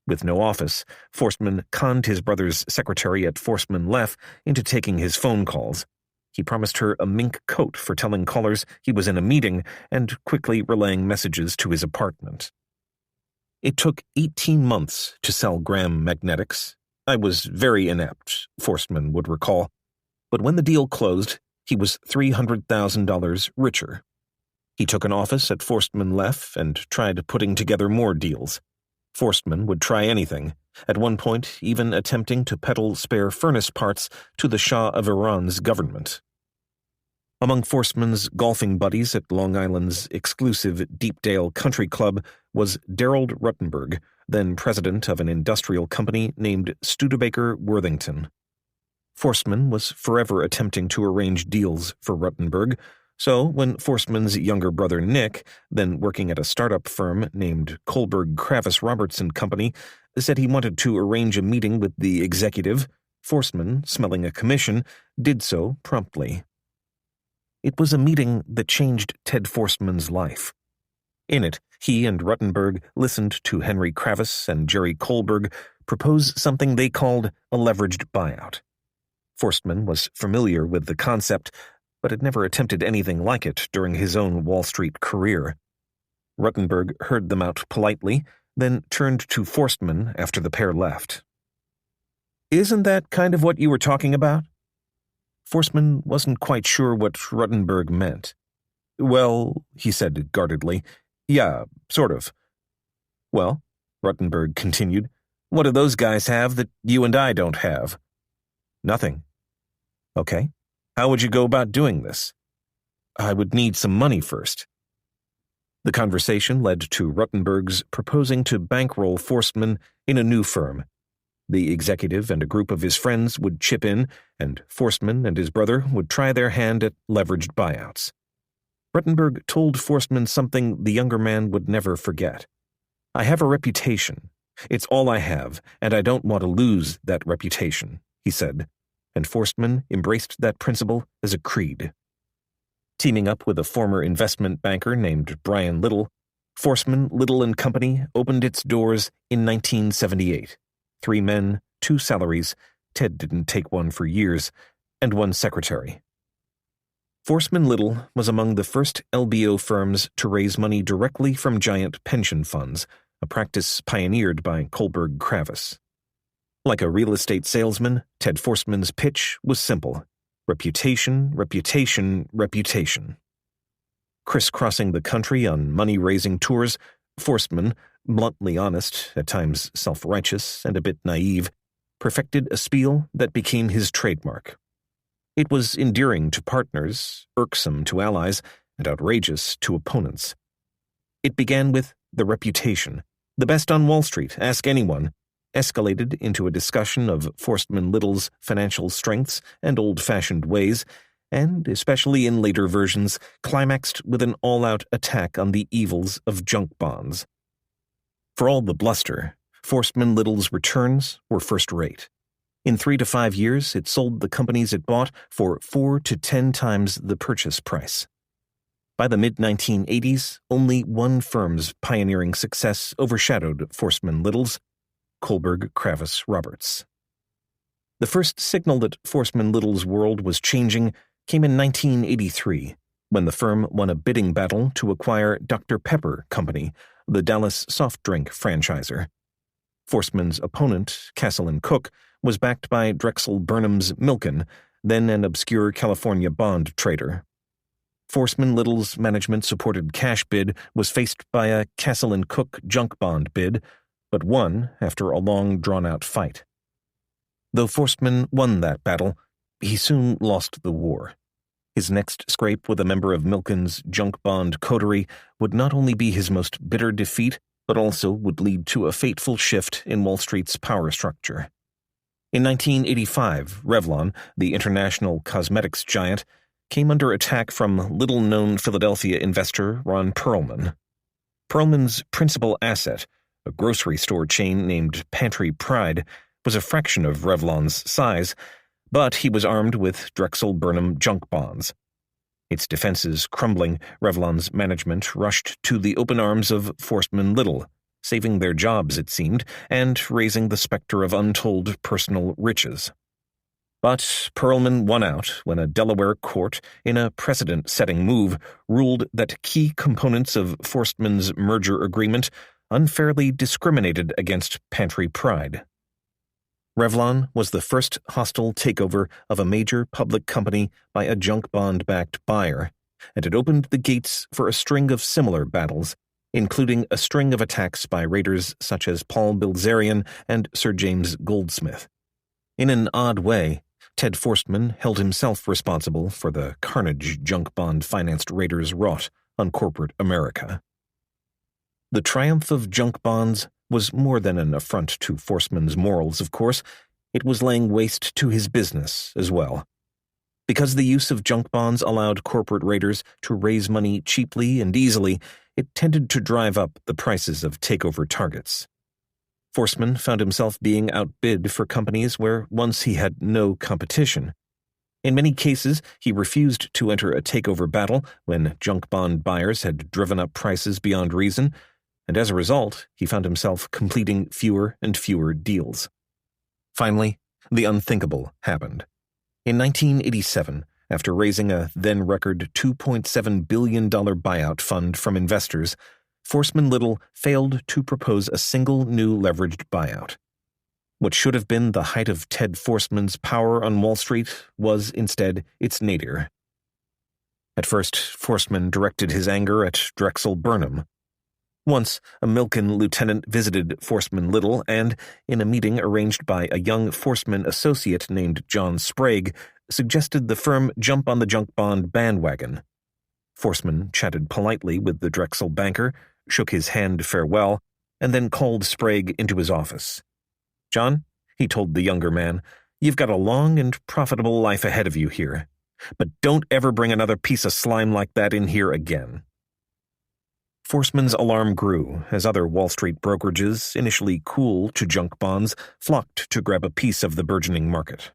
With no office, Forstmann conned his brother's secretary at Forstmann Leff into taking his phone calls. He promised her a mink coat for telling callers he was in a meeting and quickly relaying messages to his apartment. It took 18 months to sell Graham Magnetics. I was very inept, Forstmann would recall. But when the deal closed, he was $300,000 richer. He took an office at Forstmann Leff and tried putting together more deals. Forstmann would try anything, at one point even attempting to peddle spare furnace parts to the Shah of Iran's government. Among Forstmann's golfing buddies at Long Island's exclusive Deepdale Country Club was Darrell Ruttenberg, then president of an industrial company named Studebaker Worthington. Forstmann was forever attempting to arrange deals for Ruttenberg, so when Forstmann's younger brother Nick, then working at a startup firm named Kohlberg Kravis Robertson Company, said he wanted to arrange a meeting with the executive, Forstmann, smelling a commission, did so promptly. It was a meeting that changed Ted Forstmann's life. In it, he and Ruttenberg listened to Henry Kravis and Jerry Kohlberg propose something they called a leveraged buyout. Forstmann was familiar with the concept, but had never attempted anything like it during his own Wall Street career. Ruttenberg heard them out politely, then turned to Forstmann after the pair left. "Isn't that kind of what you were talking about?" Forstmann wasn't quite sure what Ruttenberg meant. "Well," he said guardedly, "yeah, sort of." "Well," Ruttenberg continued, "what do those guys have that you and I don't have?" "Nothing." "Okay. How would you go about doing this?" "I would need some money first." The conversation led to Ruttenberg's proposing to bankroll Forstmann in a new firm. The executive and a group of his friends would chip in, and Forstmann and his brother would try their hand at leveraged buyouts. Ruttenberg told Forstmann something the younger man would never forget. "I have a reputation. It's all I have, and I don't want to lose that reputation," he said, and Forstmann embraced that principle as a creed. Teaming up with a former investment banker named Brian Little, Forstmann, Little and Company opened its doors in 1978. 3 men, 2 salaries, Ted didn't take one for years, and 1 secretary. Forstmann Little was among the first LBO firms to raise money directly from giant pension funds, a practice pioneered by Kohlberg Kravis. Like a real estate salesman, Ted Forstmann's pitch was simple: reputation, reputation, reputation. Crisscrossing the country on money-raising tours, Forstmann, bluntly honest, at times self-righteous, and a bit naive, perfected a spiel that became his trademark. It was endearing to partners, irksome to allies, and outrageous to opponents. It began with the reputation, the best on Wall Street, ask anyone, escalated into a discussion of Forstmann Little's financial strengths and old-fashioned ways, and, especially in later versions, climaxed with an all-out attack on the evils of junk bonds. For all the bluster, Forstmann Little's returns were first-rate. In 3 to 5 years, it sold the companies it bought for 4 to 10 times the purchase price. By the mid-1980s, only one firm's pioneering success overshadowed Forstmann Little's, Kohlberg Kravis Roberts. The first signal that Forstmann Little's world was changing came in 1983, when the firm won a bidding battle to acquire Dr. Pepper Company, the Dallas soft drink franchisor. Forstmann's opponent, Castle & Cook, was backed by Drexel Burnham's Milken, then an obscure California bond trader. Forstmann Little's management-supported cash bid was faced by a Castle & Cook junk bond bid, but won after a long, drawn-out fight. Though Forstmann won that battle, he soon lost the war. His next scrape with a member of Milken's junk bond coterie would not only be his most bitter defeat, but also would lead to a fateful shift in Wall Street's power structure. In 1985, Revlon, the international cosmetics giant, came under attack from little-known Philadelphia investor Ron Perlman. Perlman's principal asset, a grocery store chain named Pantry Pride, was a fraction of Revlon's size, but he was armed with Drexel Burnham junk bonds. Its defenses crumbling, Revlon's management rushed to the open arms of Forstmann Little, saving their jobs, it seemed, and raising the specter of untold personal riches. But Perlman won out when a Delaware court, in a precedent-setting move, ruled that key components of Forstmann's merger agreement unfairly discriminated against Pantry Pride. Revlon was the first hostile takeover of a major public company by a junk bond-backed buyer, and it opened the gates for a string of similar battles, including a string of attacks by raiders such as Paul Bilzerian and Sir James Goldsmith. In an odd way, Ted Forstmann held himself responsible for the carnage junk bond-financed raiders wrought on corporate America. The triumph of junk bonds was more than an affront to Forstmann's morals, of course. It was laying waste to his business as well. Because the use of junk bonds allowed corporate raiders to raise money cheaply and easily, it tended to drive up the prices of takeover targets. Forstmann found himself being outbid for companies where once he had no competition. In many cases, he refused to enter a takeover battle when junk bond buyers had driven up prices beyond reason, and as a result, he found himself completing fewer and fewer deals. Finally, the unthinkable happened. In 1987, after raising a then-record $2.7 billion buyout fund from investors, Forstmann Little failed to propose a single new leveraged buyout. What should have been the height of Ted Forstmann's power on Wall Street was instead its nadir. At first, Forstmann directed his anger at Drexel Burnham. Once, a Milken lieutenant visited Forstmann Little and, in a meeting arranged by a young Forstmann associate named John Sprague, suggested the firm jump on the junk bond bandwagon. Forstmann chatted politely with the Drexel banker, shook his hand farewell, and then called Sprague into his office. "John," he told the younger man, "you've got a long and profitable life ahead of you here, but don't ever bring another piece of slime like that in here again." Forstmann's alarm grew as other Wall Street brokerages, initially cool to junk bonds, flocked to grab a piece of the burgeoning market.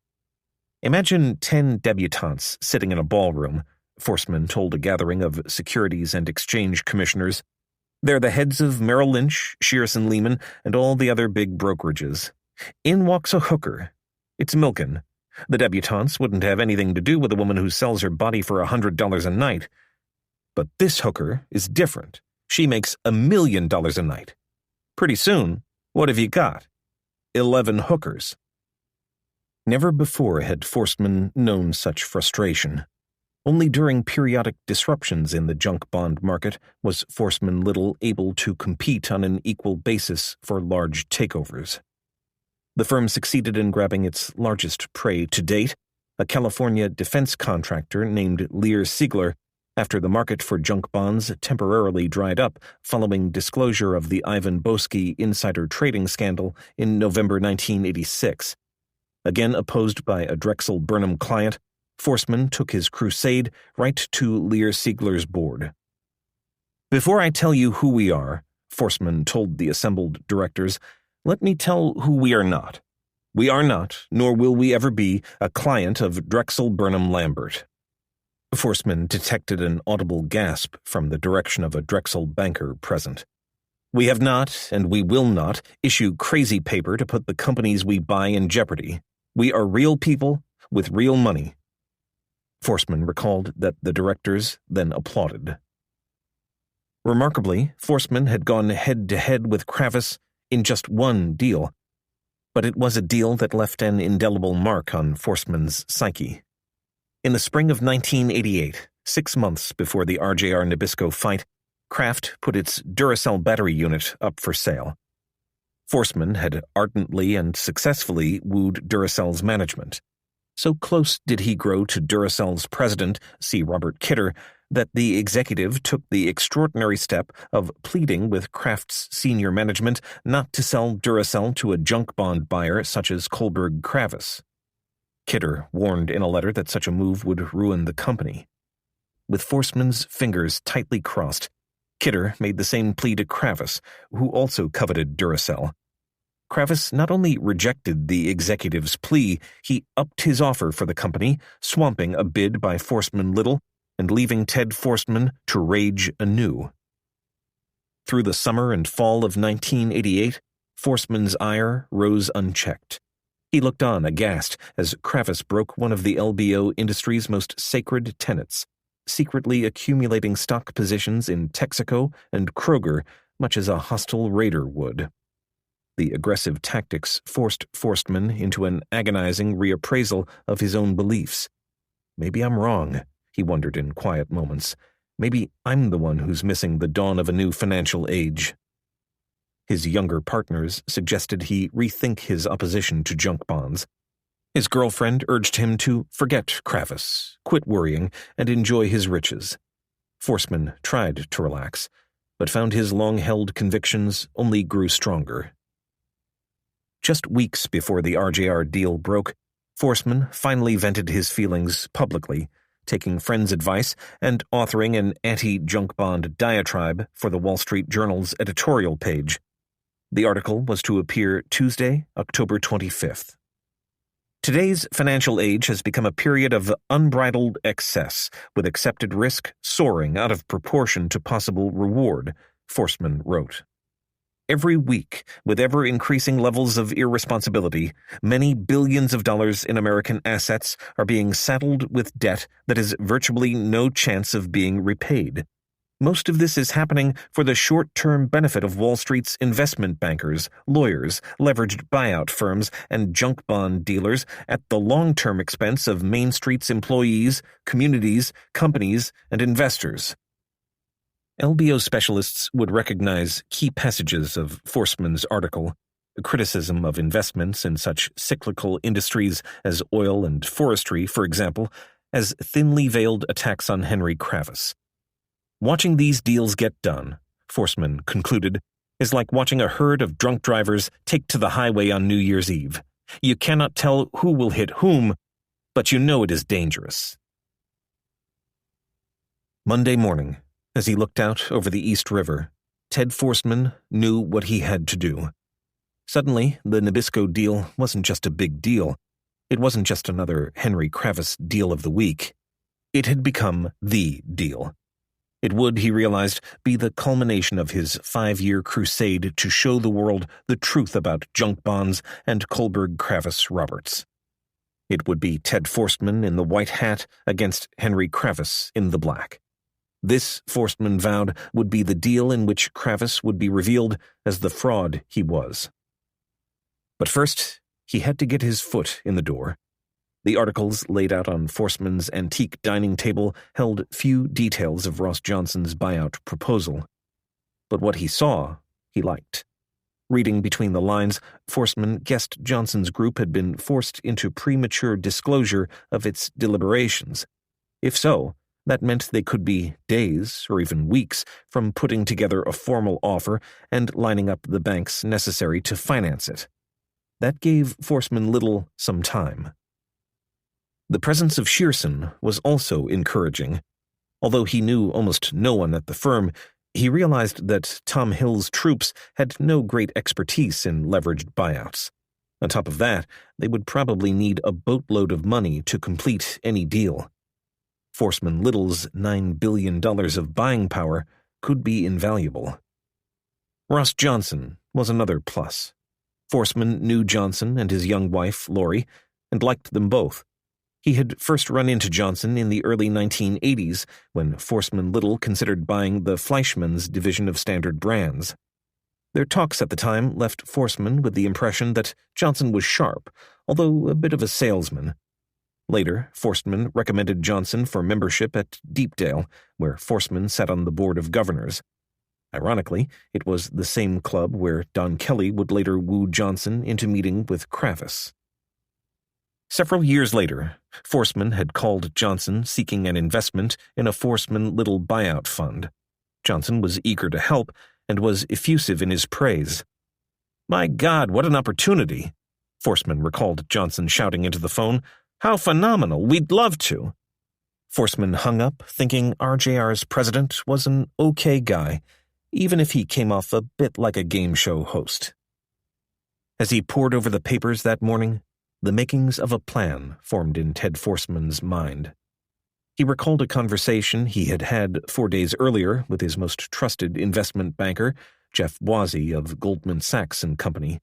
"Imagine 10 debutantes sitting in a ballroom," Forstmann told a gathering of Securities and Exchange Commissioners. "They're the heads of Merrill Lynch, Shearson Lehman, and all the other big brokerages. In walks a hooker. It's Milken. The debutantes wouldn't have anything to do with a woman who sells her body for $100 a night. But this hooker is different. She makes $1 million a night. Pretty soon, what have you got? 11 hookers." Never before had Forstmann known such frustration. Only during periodic disruptions in the junk bond market was Forstmann Little able to compete on an equal basis for large takeovers. The firm succeeded in grabbing its largest prey to date, a California defense contractor named Lear Siegler, after the market for junk bonds temporarily dried up following disclosure of the Ivan Boesky insider trading scandal in November 1986. Again opposed by a Drexel Burnham client, Forstmann took his crusade right to Lear Siegler's board. "Before I tell you who we are," Forstmann told the assembled directors, "let me tell who we are not. We are not, nor will we ever be, a client of Drexel Burnham Lambert." Forstmann detected an audible gasp from the direction of a Drexel banker present. "We have not, and we will not, issue crazy paper to put the companies we buy in jeopardy. We are real people with real money." Forstmann recalled that the directors then applauded. Remarkably, Forstmann had gone head-to-head with Kravis in just one deal, but it was a deal that left an indelible mark on Forstmann's psyche. In the spring of 1988, 6 months before the RJR Nabisco fight, Kraft put its Duracell battery unit up for sale. Forstmann had ardently and successfully wooed Duracell's management. So close did he grow to Duracell's president, C. Robert Kidder, that the executive took the extraordinary step of pleading with Kraft's senior management not to sell Duracell to a junk bond buyer such as Kohlberg Kravis. Kidder warned in a letter that such a move would ruin the company. With Forstmann's fingers tightly crossed, Kidder made the same plea to Kravis, who also coveted Duracell. Kravis not only rejected the executive's plea, he upped his offer for the company, swamping a bid by Forstmann-Little and leaving Ted Forstmann to rage anew. Through the summer and fall of 1988, Forstmann's ire rose unchecked. He looked on aghast as Kravis broke one of the LBO industry's most sacred tenets, secretly accumulating stock positions in Texaco and Kroger, much as a hostile raider would. The aggressive tactics forced Forstmann into an agonizing reappraisal of his own beliefs. Maybe I'm wrong, he wondered in quiet moments. Maybe I'm the one who's missing the dawn of a new financial age. His younger partners suggested he rethink his opposition to junk bonds. His girlfriend urged him to forget Kravis, quit worrying, and enjoy his riches. Forstmann tried to relax, but found his long-held convictions only grew stronger. Just weeks before the RJR deal broke, Forstmann finally vented his feelings publicly, taking friends' advice and authoring an anti-junk bond diatribe for the Wall Street Journal's editorial page. The article was to appear Tuesday, October 25th. Today's financial age has become a period of unbridled excess, with accepted risk soaring out of proportion to possible reward, Forstmann wrote. Every week, with ever-increasing levels of irresponsibility, many billions of dollars in American assets are being saddled with debt that has virtually no chance of being repaid. Most of this is happening for the short-term benefit of Wall Street's investment bankers, lawyers, leveraged buyout firms, and junk bond dealers at the long-term expense of Main Street's employees, communities, companies, and investors. LBO specialists would recognize key passages of Forstmann's article, a criticism of investments in such cyclical industries as oil and forestry, for example, as thinly veiled attacks on Henry Kravis. Watching these deals get done, Forstmann concluded, is like watching a herd of drunk drivers take to the highway on New Year's Eve. You cannot tell who will hit whom, but you know it is dangerous. Monday morning, as he looked out over the East River, Ted Forstmann knew what he had to do. Suddenly, the Nabisco deal wasn't just a big deal. It wasn't just another Henry Kravis deal of the week. It had become the deal. It would, he realized, be the culmination of his 5-year crusade to show the world the truth about junk bonds and Kohlberg Kravis Roberts. It would be Ted Forstmann in the white hat against Henry Kravis in the black. This, Forstmann vowed, would be the deal in which Kravis would be revealed as the fraud he was. But first, he had to get his foot in the door. The articles laid out on Forstmann's antique dining table held few details of Ross Johnson's buyout proposal. But what he saw, he liked. Reading between the lines, Forstmann guessed Johnson's group had been forced into premature disclosure of its deliberations. If so, that meant they could be days or even weeks from putting together a formal offer and lining up the banks necessary to finance it. That gave Forstmann-Little some time. The presence of Shearson was also encouraging. Although he knew almost no one at the firm, he realized that Tom Hill's troops had no great expertise in leveraged buyouts. On top of that, they would probably need a boatload of money to complete any deal. Forstmann-Little's $9 billion of buying power could be invaluable. Ross Johnson was another plus. Forstmann knew Johnson and his young wife, Lori, and liked them both. He had first run into Johnson in the early 1980s when Forstmann-Little considered buying the Fleischmann's division of Standard Brands. Their talks at the time left Forstmann with the impression that Johnson was sharp, although a bit of a salesman. Later, Forstmann recommended Johnson for membership at Deepdale, where Forstmann sat on the board of governors. Ironically, it was the same club where Don Kelly would later woo Johnson into meeting with Kravis. Several years later, Forsman had called Johnson seeking an investment in a Forsman Little buyout fund. Johnson was eager to help and was effusive in his praise. "My God, what an opportunity!" Forsman recalled Johnson shouting into the phone. "How phenomenal! We'd love to!" Forsman hung up, thinking RJR's president was an okay guy, even if he came off a bit like a game show host. As he pored over the papers that morning, the makings of a plan formed in Ted Forsman's mind. He recalled a conversation he had had 4 days earlier with his most trusted investment banker, Jeff Bwazzi of Goldman Sachs and Company.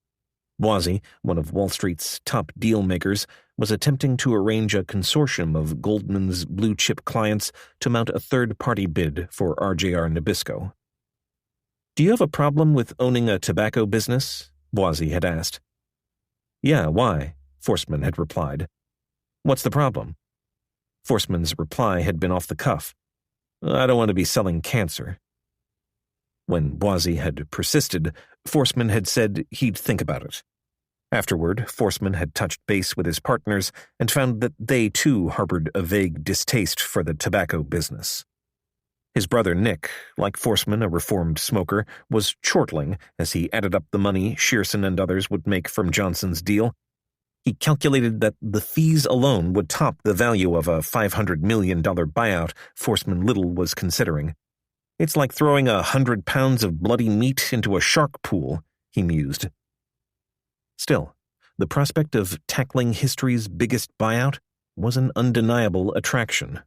Bwazzi, one of Wall Street's top deal makers, was attempting to arrange a consortium of Goldman's blue-chip clients to mount a third-party bid for RJR Nabisco. "Do you have a problem with owning a tobacco business?" Bwazzi had asked. "Yeah, why?" Forsman had replied. "What's the problem?" Forsman's reply had been off the cuff. "I don't want to be selling cancer." When Bwazzi had persisted, Forsman had said he'd think about it. Afterward, Forsman had touched base with his partners and found that they too harbored a vague distaste for the tobacco business. His brother Nick, like Forsman, a reformed smoker, was chortling as he added up the money Shearson and others would make from Johnson's deal. He calculated that the fees alone would top the value of a $500 million buyout Forsman Little was considering. "It's like throwing 100 pounds of bloody meat into a shark pool," he mused. Still, the prospect of tackling history's biggest buyout was an undeniable attraction.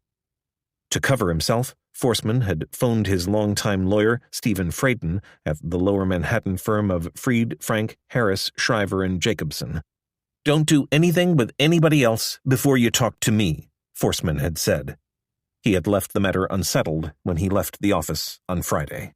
To cover himself, Forsman had phoned his longtime lawyer, Stephen Frayden, at the Lower Manhattan firm of Freed, Frank, Harris, Shriver, and Jacobson. "Don't do anything with anybody else before you talk to me," Forsman had said. He had left the matter unsettled when he left the office on Friday.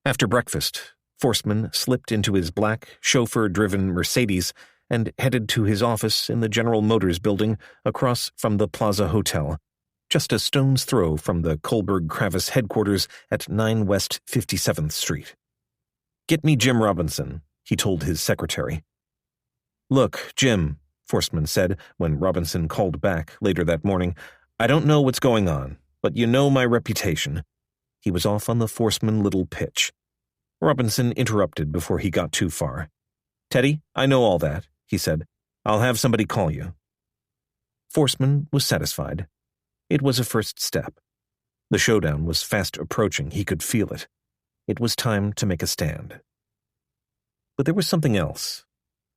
After breakfast, Forsman slipped into his black, chauffeur-driven Mercedes and headed to his office in the General Motors building across from the Plaza Hotel, just a stone's throw from the Kohlberg-Kravis headquarters at 9 West 57th Street. "Get me Jim Robinson," he told his secretary. "Look, Jim," Forsman said when Robinson called back later that morning, "I don't know what's going on, but you know my reputation." He was off on the Forsman Little pitch. Robinson interrupted before he got too far. "Teddy, I know all that," he said. "I'll have somebody call you." Forsman was satisfied. It was a first step. The showdown was fast approaching. He could feel it. It was time to make a stand. But there was something else.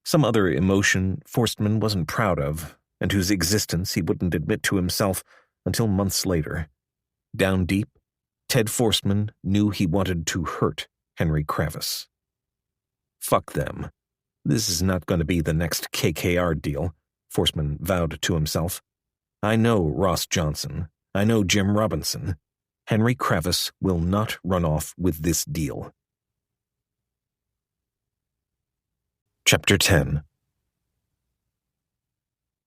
Some other emotion Forsman wasn't proud of, and whose existence he wouldn't admit to himself until months later. Down deep, Ted Forsman knew he wanted to hurt Henry Kravis. Fuck them. This is not going to be the next KKR deal, Forsman vowed to himself. I know Ross Johnson. I know Jim Robinson. Henry Kravis will not run off with this deal. Chapter 10.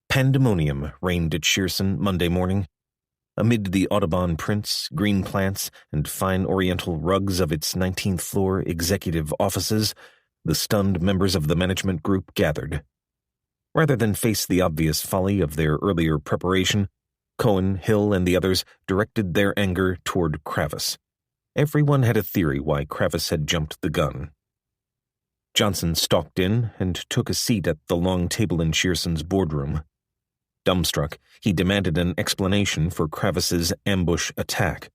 Pandemonium reigned at Shearson Monday morning. Amid the Audubon prints, green plants, and fine oriental rugs of its 19th floor executive offices, the stunned members of the management group gathered. Rather than face the obvious folly of their earlier preparation, Cohen, Hill, and the others directed their anger toward Kravis. Everyone had a theory why Kravis had jumped the gun. Johnson stalked in and took a seat at the long table in Shearson's boardroom. Dumbstruck, he demanded an explanation for Kravis's ambush attack.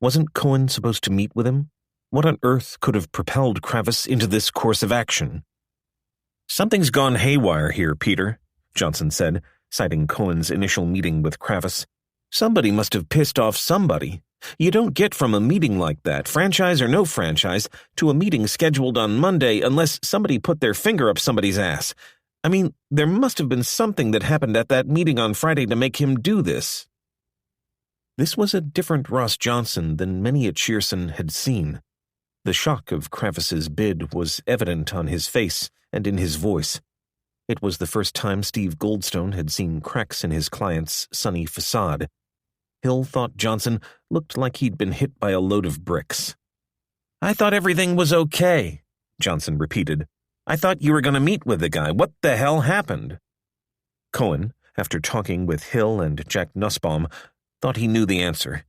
Wasn't Cohen supposed to meet with him? What on earth could have propelled Kravis into this course of action? Something's gone haywire here, Peter, Johnson said, citing Cohen's initial meeting with Kravis. Somebody must have pissed off somebody. You don't get from a meeting like that, franchise or no franchise, to a meeting scheduled on Monday unless somebody put their finger up somebody's ass. I mean, there must have been something that happened at that meeting on Friday to make him do this. This was a different Ross Johnson than many at Shearson had seen. The shock of Kravis's bid was evident on his face and in his voice. It was the first time Steve Goldstone had seen cracks in his client's sunny facade. Hill thought Johnson looked like he'd been hit by a load of bricks. "I thought everything was okay," Johnson repeated. "I thought you were going to meet with the guy. What the hell happened?" Cohen, after talking with Hill and Jack Nussbaum, thought he knew the answer.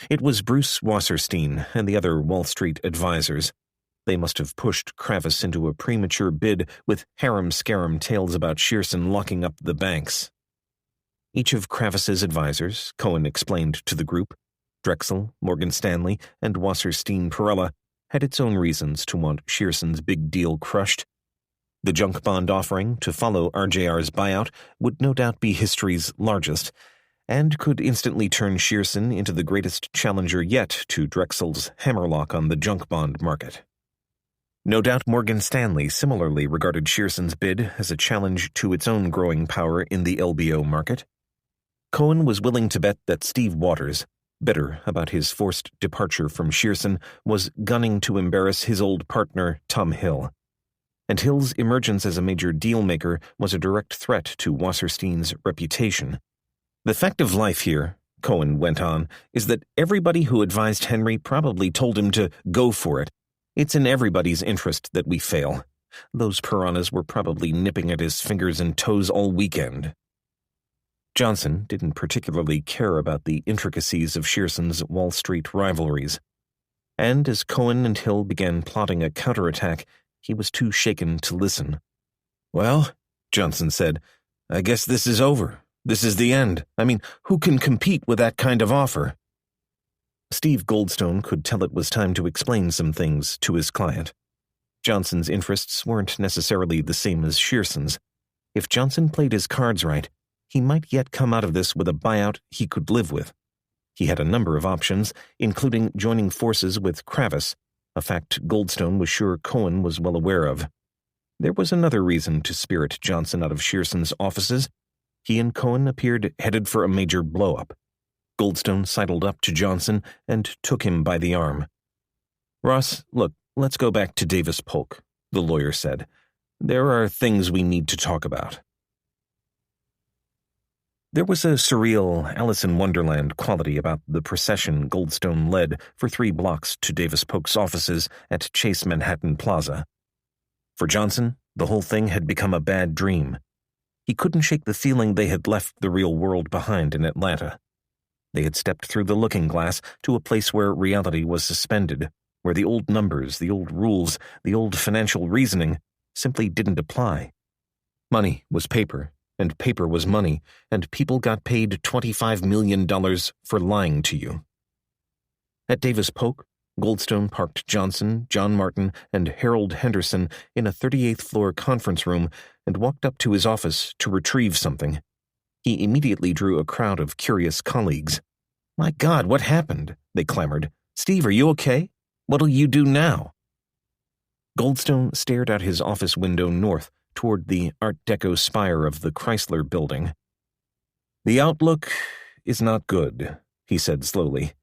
It was Bruce Wasserstein and the other Wall Street advisors. They must have pushed Kravis into a premature bid with harum-scarum tales about Shearson locking up the banks. Each of Kravis's advisors, Cohen explained to the group, Drexel, Morgan Stanley, and Wasserstein-Perella, had its own reasons to want Shearson's big deal crushed. The junk bond offering to follow RJR's buyout would no doubt be history's largest, and could instantly turn Shearson into the greatest challenger yet to Drexel's hammerlock on the junk bond market. No doubt Morgan Stanley similarly regarded Shearson's bid as a challenge to its own growing power in the LBO market. Cohen was willing to bet that Steve Waters, bitter about his forced departure from Shearson, was gunning to embarrass his old partner, Tom Hill. And Hill's emergence as a major deal-maker was a direct threat to Wasserstein's reputation. "The fact of life here," Cohen went on, "is that everybody who advised Henry probably told him to go for it. It's in everybody's interest that we fail. Those piranhas were probably nipping at his fingers and toes all weekend." Johnson didn't particularly care about the intricacies of Shearson's Wall Street rivalries. And as Cohen and Hill began plotting a counterattack, he was too shaken to listen. "Well," Johnson said, "I guess this is over. This is the end. I mean, who can compete with that kind of offer?" Steve Goldstone could tell it was time to explain some things to his client. Johnson's interests weren't necessarily the same as Shearson's. If Johnson played his cards right, he might yet come out of this with a buyout he could live with. He had a number of options, including joining forces with Kravis, a fact Goldstone was sure Cohen was well aware of. There was another reason to spirit Johnson out of Shearson's offices. He and Cohen appeared headed for a major blow-up. Goldstone sidled up to Johnson and took him by the arm. "Ross, look, let's go back to Davis Polk," the lawyer said. "There are things we need to talk about." There was a surreal Alice in Wonderland quality about the procession Goldstone led for 3 blocks to Davis Polk's offices at Chase Manhattan Plaza. For Johnson, the whole thing had become a bad dream. He couldn't shake the feeling they had left the real world behind in Atlanta. They had stepped through the looking glass to a place where reality was suspended, where the old numbers, the old rules, the old financial reasoning simply didn't apply. Money was paper, and paper was money, and people got paid $25 million for lying to you. At Davis Polk, Goldstone parked Johnson, John Martin, and Harold Henderson in a 38th floor conference room and walked up to his office to retrieve something. He immediately drew a crowd of curious colleagues. "My God, what happened?" they clamored. "Steve, are you okay? What'll you do now?" Goldstone stared out his office window north toward the Art Deco spire of the Chrysler building. "The outlook is not good," he said slowly.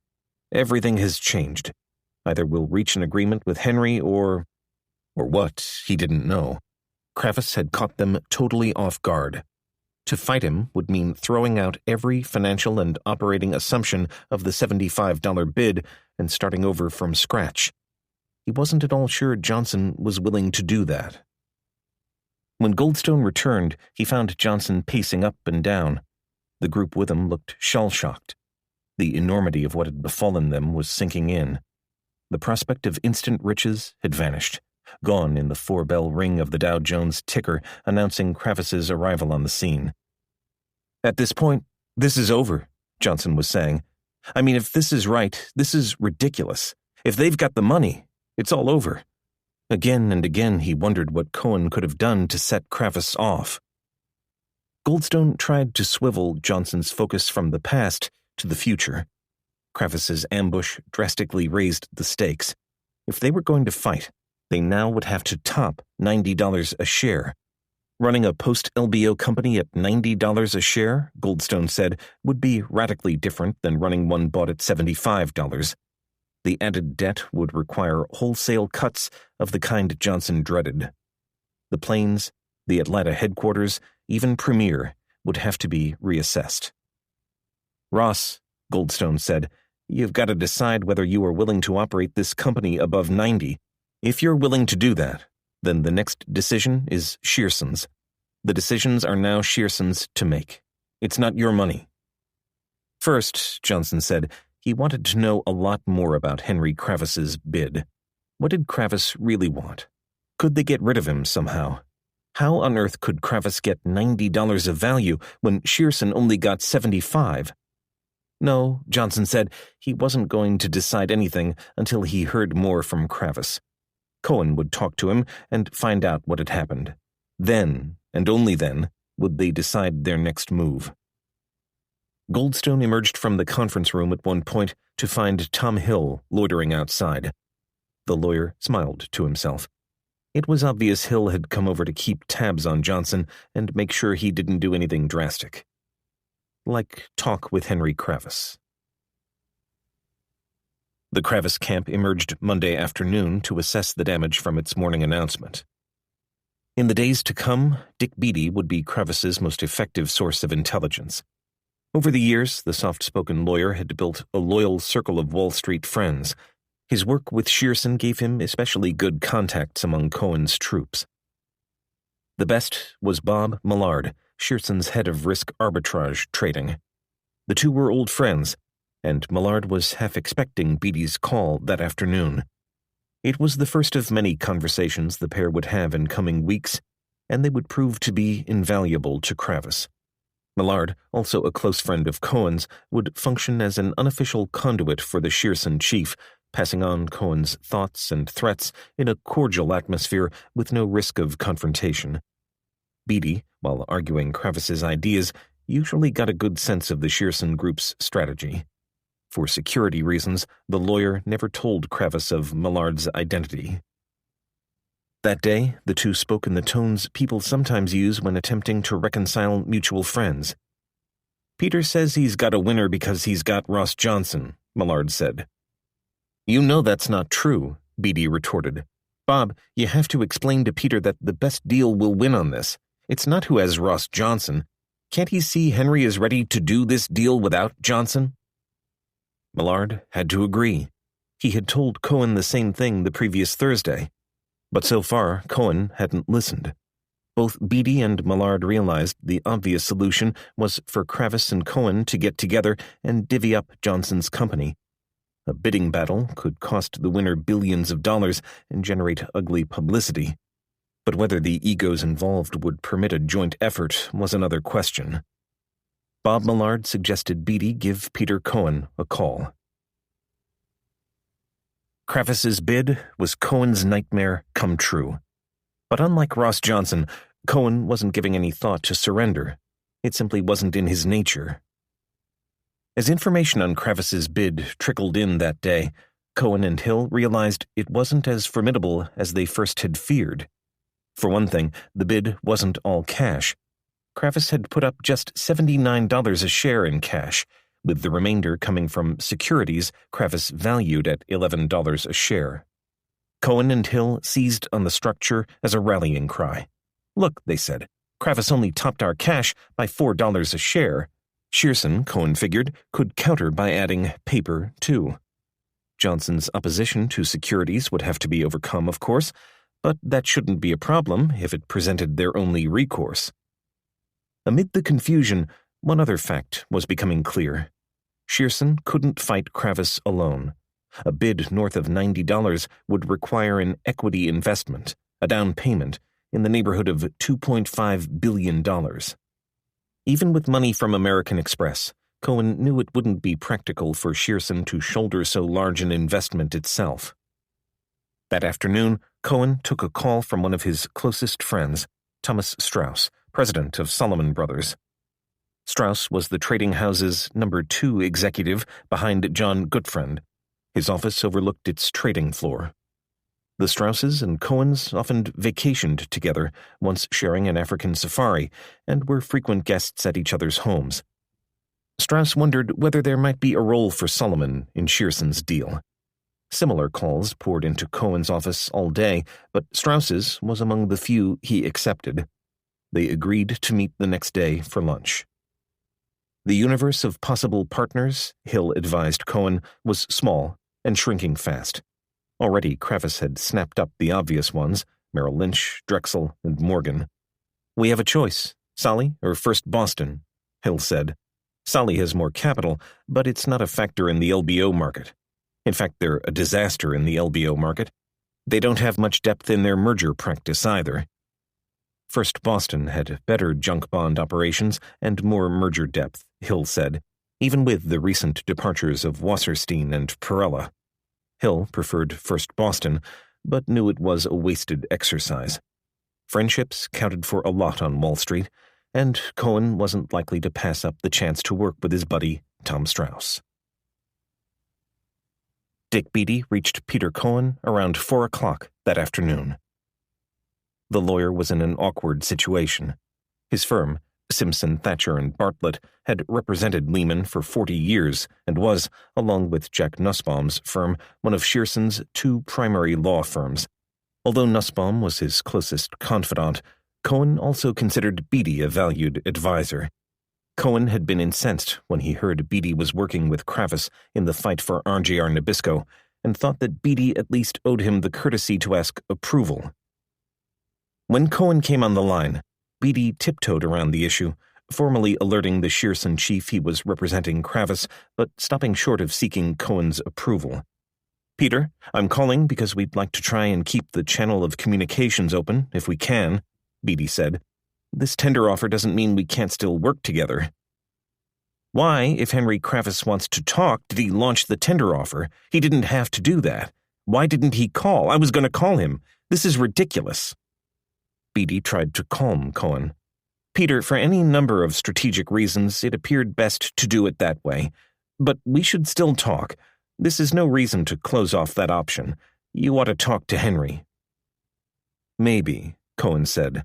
"Everything has changed. Either we'll reach an agreement with Henry or what, he didn't know. Kravis had caught them totally off guard. To fight him would mean throwing out every financial and operating assumption of the $75 bid and starting over from scratch. He wasn't at all sure Johnson was willing to do that. When Goldstone returned, he found Johnson pacing up and down. The group with him looked shell-shocked. The enormity of what had befallen them was sinking in. The prospect of instant riches had vanished, gone in the 4-bell ring of the Dow Jones ticker announcing Kravis's arrival on the scene. "At this point, this is over," Johnson was saying. "I mean, if this is right, this is ridiculous. If they've got the money, it's all over." Again and again he wondered what Cohen could have done to set Kravis off. Goldstone tried to swivel Johnson's focus from the past to the future. Kravis's ambush drastically raised the stakes. If they were going to fight, they now would have to top $90 a share. Running a post-LBO company at $90 a share, Goldstone said, would be radically different than running one bought at $75. The added debt would require wholesale cuts of the kind Johnson dreaded. The planes, the Atlanta headquarters, even Premier would have to be reassessed. "Ross," Goldstone said. "You've got to decide whether you are willing to operate this company above 90. If you're willing to do that, then the next decision is Shearson's. The decisions are now Shearson's to make. It's not your money." First, Johnson said, he wanted to know a lot more about Henry Kravis's bid. What did Kravis really want? Could they get rid of him somehow? How on earth could Kravis get $90 of value when Shearson only got $75? No, Johnson said, he wasn't going to decide anything until he heard more from Kravis. Cohen would talk to him and find out what had happened. Then, and only then, would they decide their next move. Goldstone emerged from the conference room at one point to find Tom Hill loitering outside. The lawyer smiled to himself. It was obvious Hill had come over to keep tabs on Johnson and make sure he didn't do anything drastic. Like talk with Henry Kravis. The Kravis camp emerged Monday afternoon to assess the damage from its morning announcement. In the days to come, Dick Beatty would be Kravis's most effective source of intelligence. Over the years, the soft-spoken lawyer had built a loyal circle of Wall Street friends. His work with Shearson gave him especially good contacts among Cohen's troops. The best was Bob Millard, Shearson's head of risk arbitrage trading. The two were old friends, and Millard was half expecting Beatty's call that afternoon. It was the first of many conversations the pair would have in coming weeks, and they would prove to be invaluable to Kravis. Millard, also a close friend of Cohen's, would function as an unofficial conduit for the Shearson chief, passing on Cohen's thoughts and threats in a cordial atmosphere with no risk of confrontation. Beatty, while arguing Kravis's ideas, usually got a good sense of the Shearson group's strategy. For security reasons, the lawyer never told Kravis of Millard's identity. That day, the two spoke in the tones people sometimes use when attempting to reconcile mutual friends. "Peter says he's got a winner because he's got Ross Johnson," Millard said. "You know that's not true," Beatty retorted. "Bob, you have to explain to Peter that the best deal will win on this. It's not who has Ross Johnson. Can't he see Henry is ready to do this deal without Johnson?" Millard had to agree. He had told Cohen the same thing the previous Thursday. But so far, Cohen hadn't listened. Both Beatty and Millard realized the obvious solution was for Kravis and Cohen to get together and divvy up Johnson's company. A bidding battle could cost the winner billions of dollars and generate ugly publicity. But whether the egos involved would permit a joint effort was another question. Bob Millard suggested Beatty give Peter Cohen a call. Kravis's bid was Cohen's nightmare come true. But unlike Ross Johnson, Cohen wasn't giving any thought to surrender. It simply wasn't in his nature. As information on Kravis's bid trickled in that day, Cohen and Hill realized it wasn't as formidable as they first had feared. For one thing, the bid wasn't all cash. Kravis had put up just $79 a share in cash, with the remainder coming from securities Kravis valued at $11 a share. Cohen and Hill seized on the structure as a rallying cry. "Look," they said, "Kravis only topped our cash by $4 a share. Shearson, Cohen figured, could counter by adding paper, too." Johnson's opposition to securities would have to be overcome, of course, but that shouldn't be a problem if it presented their only recourse. Amid the confusion, one other fact was becoming clear. Shearson couldn't fight Kravis alone. A bid north of $90 would require an equity investment, a down payment, in the neighborhood of $2.5 billion. Even with money from American Express, Cohen knew it wouldn't be practical for Shearson to shoulder so large an investment itself. That afternoon, Cohen took a call from one of his closest friends, Thomas Strauss, president of Salomon Brothers. Strauss was the trading house's number 2 executive behind John Gutfriend. His office overlooked its trading floor. The Strausses and Cohens often vacationed together, once sharing an African safari, and were frequent guests at each other's homes. Strauss wondered whether there might be a role for Solomon in Shearson's deal. Similar calls poured into Cohen's office all day, but Strauss's was among the few he accepted. They agreed to meet the next day for lunch. The universe of possible partners, Hill advised Cohen, was small and shrinking fast. Already Kravis had snapped up the obvious ones, Merrill Lynch, Drexel, and Morgan. "We have a choice, Solly or First Boston," Hill said. "Solly has more capital, but it's not a factor in the LBO market. In fact, they're a disaster in the LBO market. They don't have much depth in their merger practice either." First Boston had better junk bond operations and more merger depth, Hill said, even with the recent departures of Wasserstein and Perella. Hill preferred First Boston, but knew it was a wasted exercise. Friendships counted for a lot on Wall Street, and Cohen wasn't likely to pass up the chance to work with his buddy, Tom Strauss. Dick Beatty reached Peter Cohen around 4 o'clock that afternoon. The lawyer was in an awkward situation. His firm, Simpson, Thatcher, and Bartlett, had represented Lehman for 40 years and was, along with Jack Nussbaum's firm, one of Shearson's 2 primary law firms. Although Nussbaum was his closest confidant, Cohen also considered Beatty a valued advisor. Cohen had been incensed when he heard Beatty was working with Kravis in the fight for RJR Nabisco, and thought that Beatty at least owed him the courtesy to ask approval. When Cohen came on the line, Beatty tiptoed around the issue, formally alerting the Shearson chief he was representing Kravis, but stopping short of seeking Cohen's approval. "Peter, I'm calling because we'd like to try and keep the channel of communications open, if we can," Beatty said. "This tender offer doesn't mean we can't still work together." "Why, if Henry Kravis wants to talk, did he launch the tender offer? He didn't have to do that. Why didn't he call? I was going to call him. This is ridiculous." Beatty tried to calm Cohen. "Peter, for any number of strategic reasons, it appeared best to do it that way. But we should still talk. This is no reason to close off that option. You ought to talk to Henry." "Maybe," Cohen said.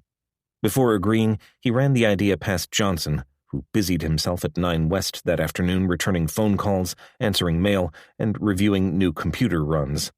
Before agreeing, he ran the idea past Johnson, who busied himself at 9 West that afternoon returning phone calls, answering mail, and reviewing new computer runs.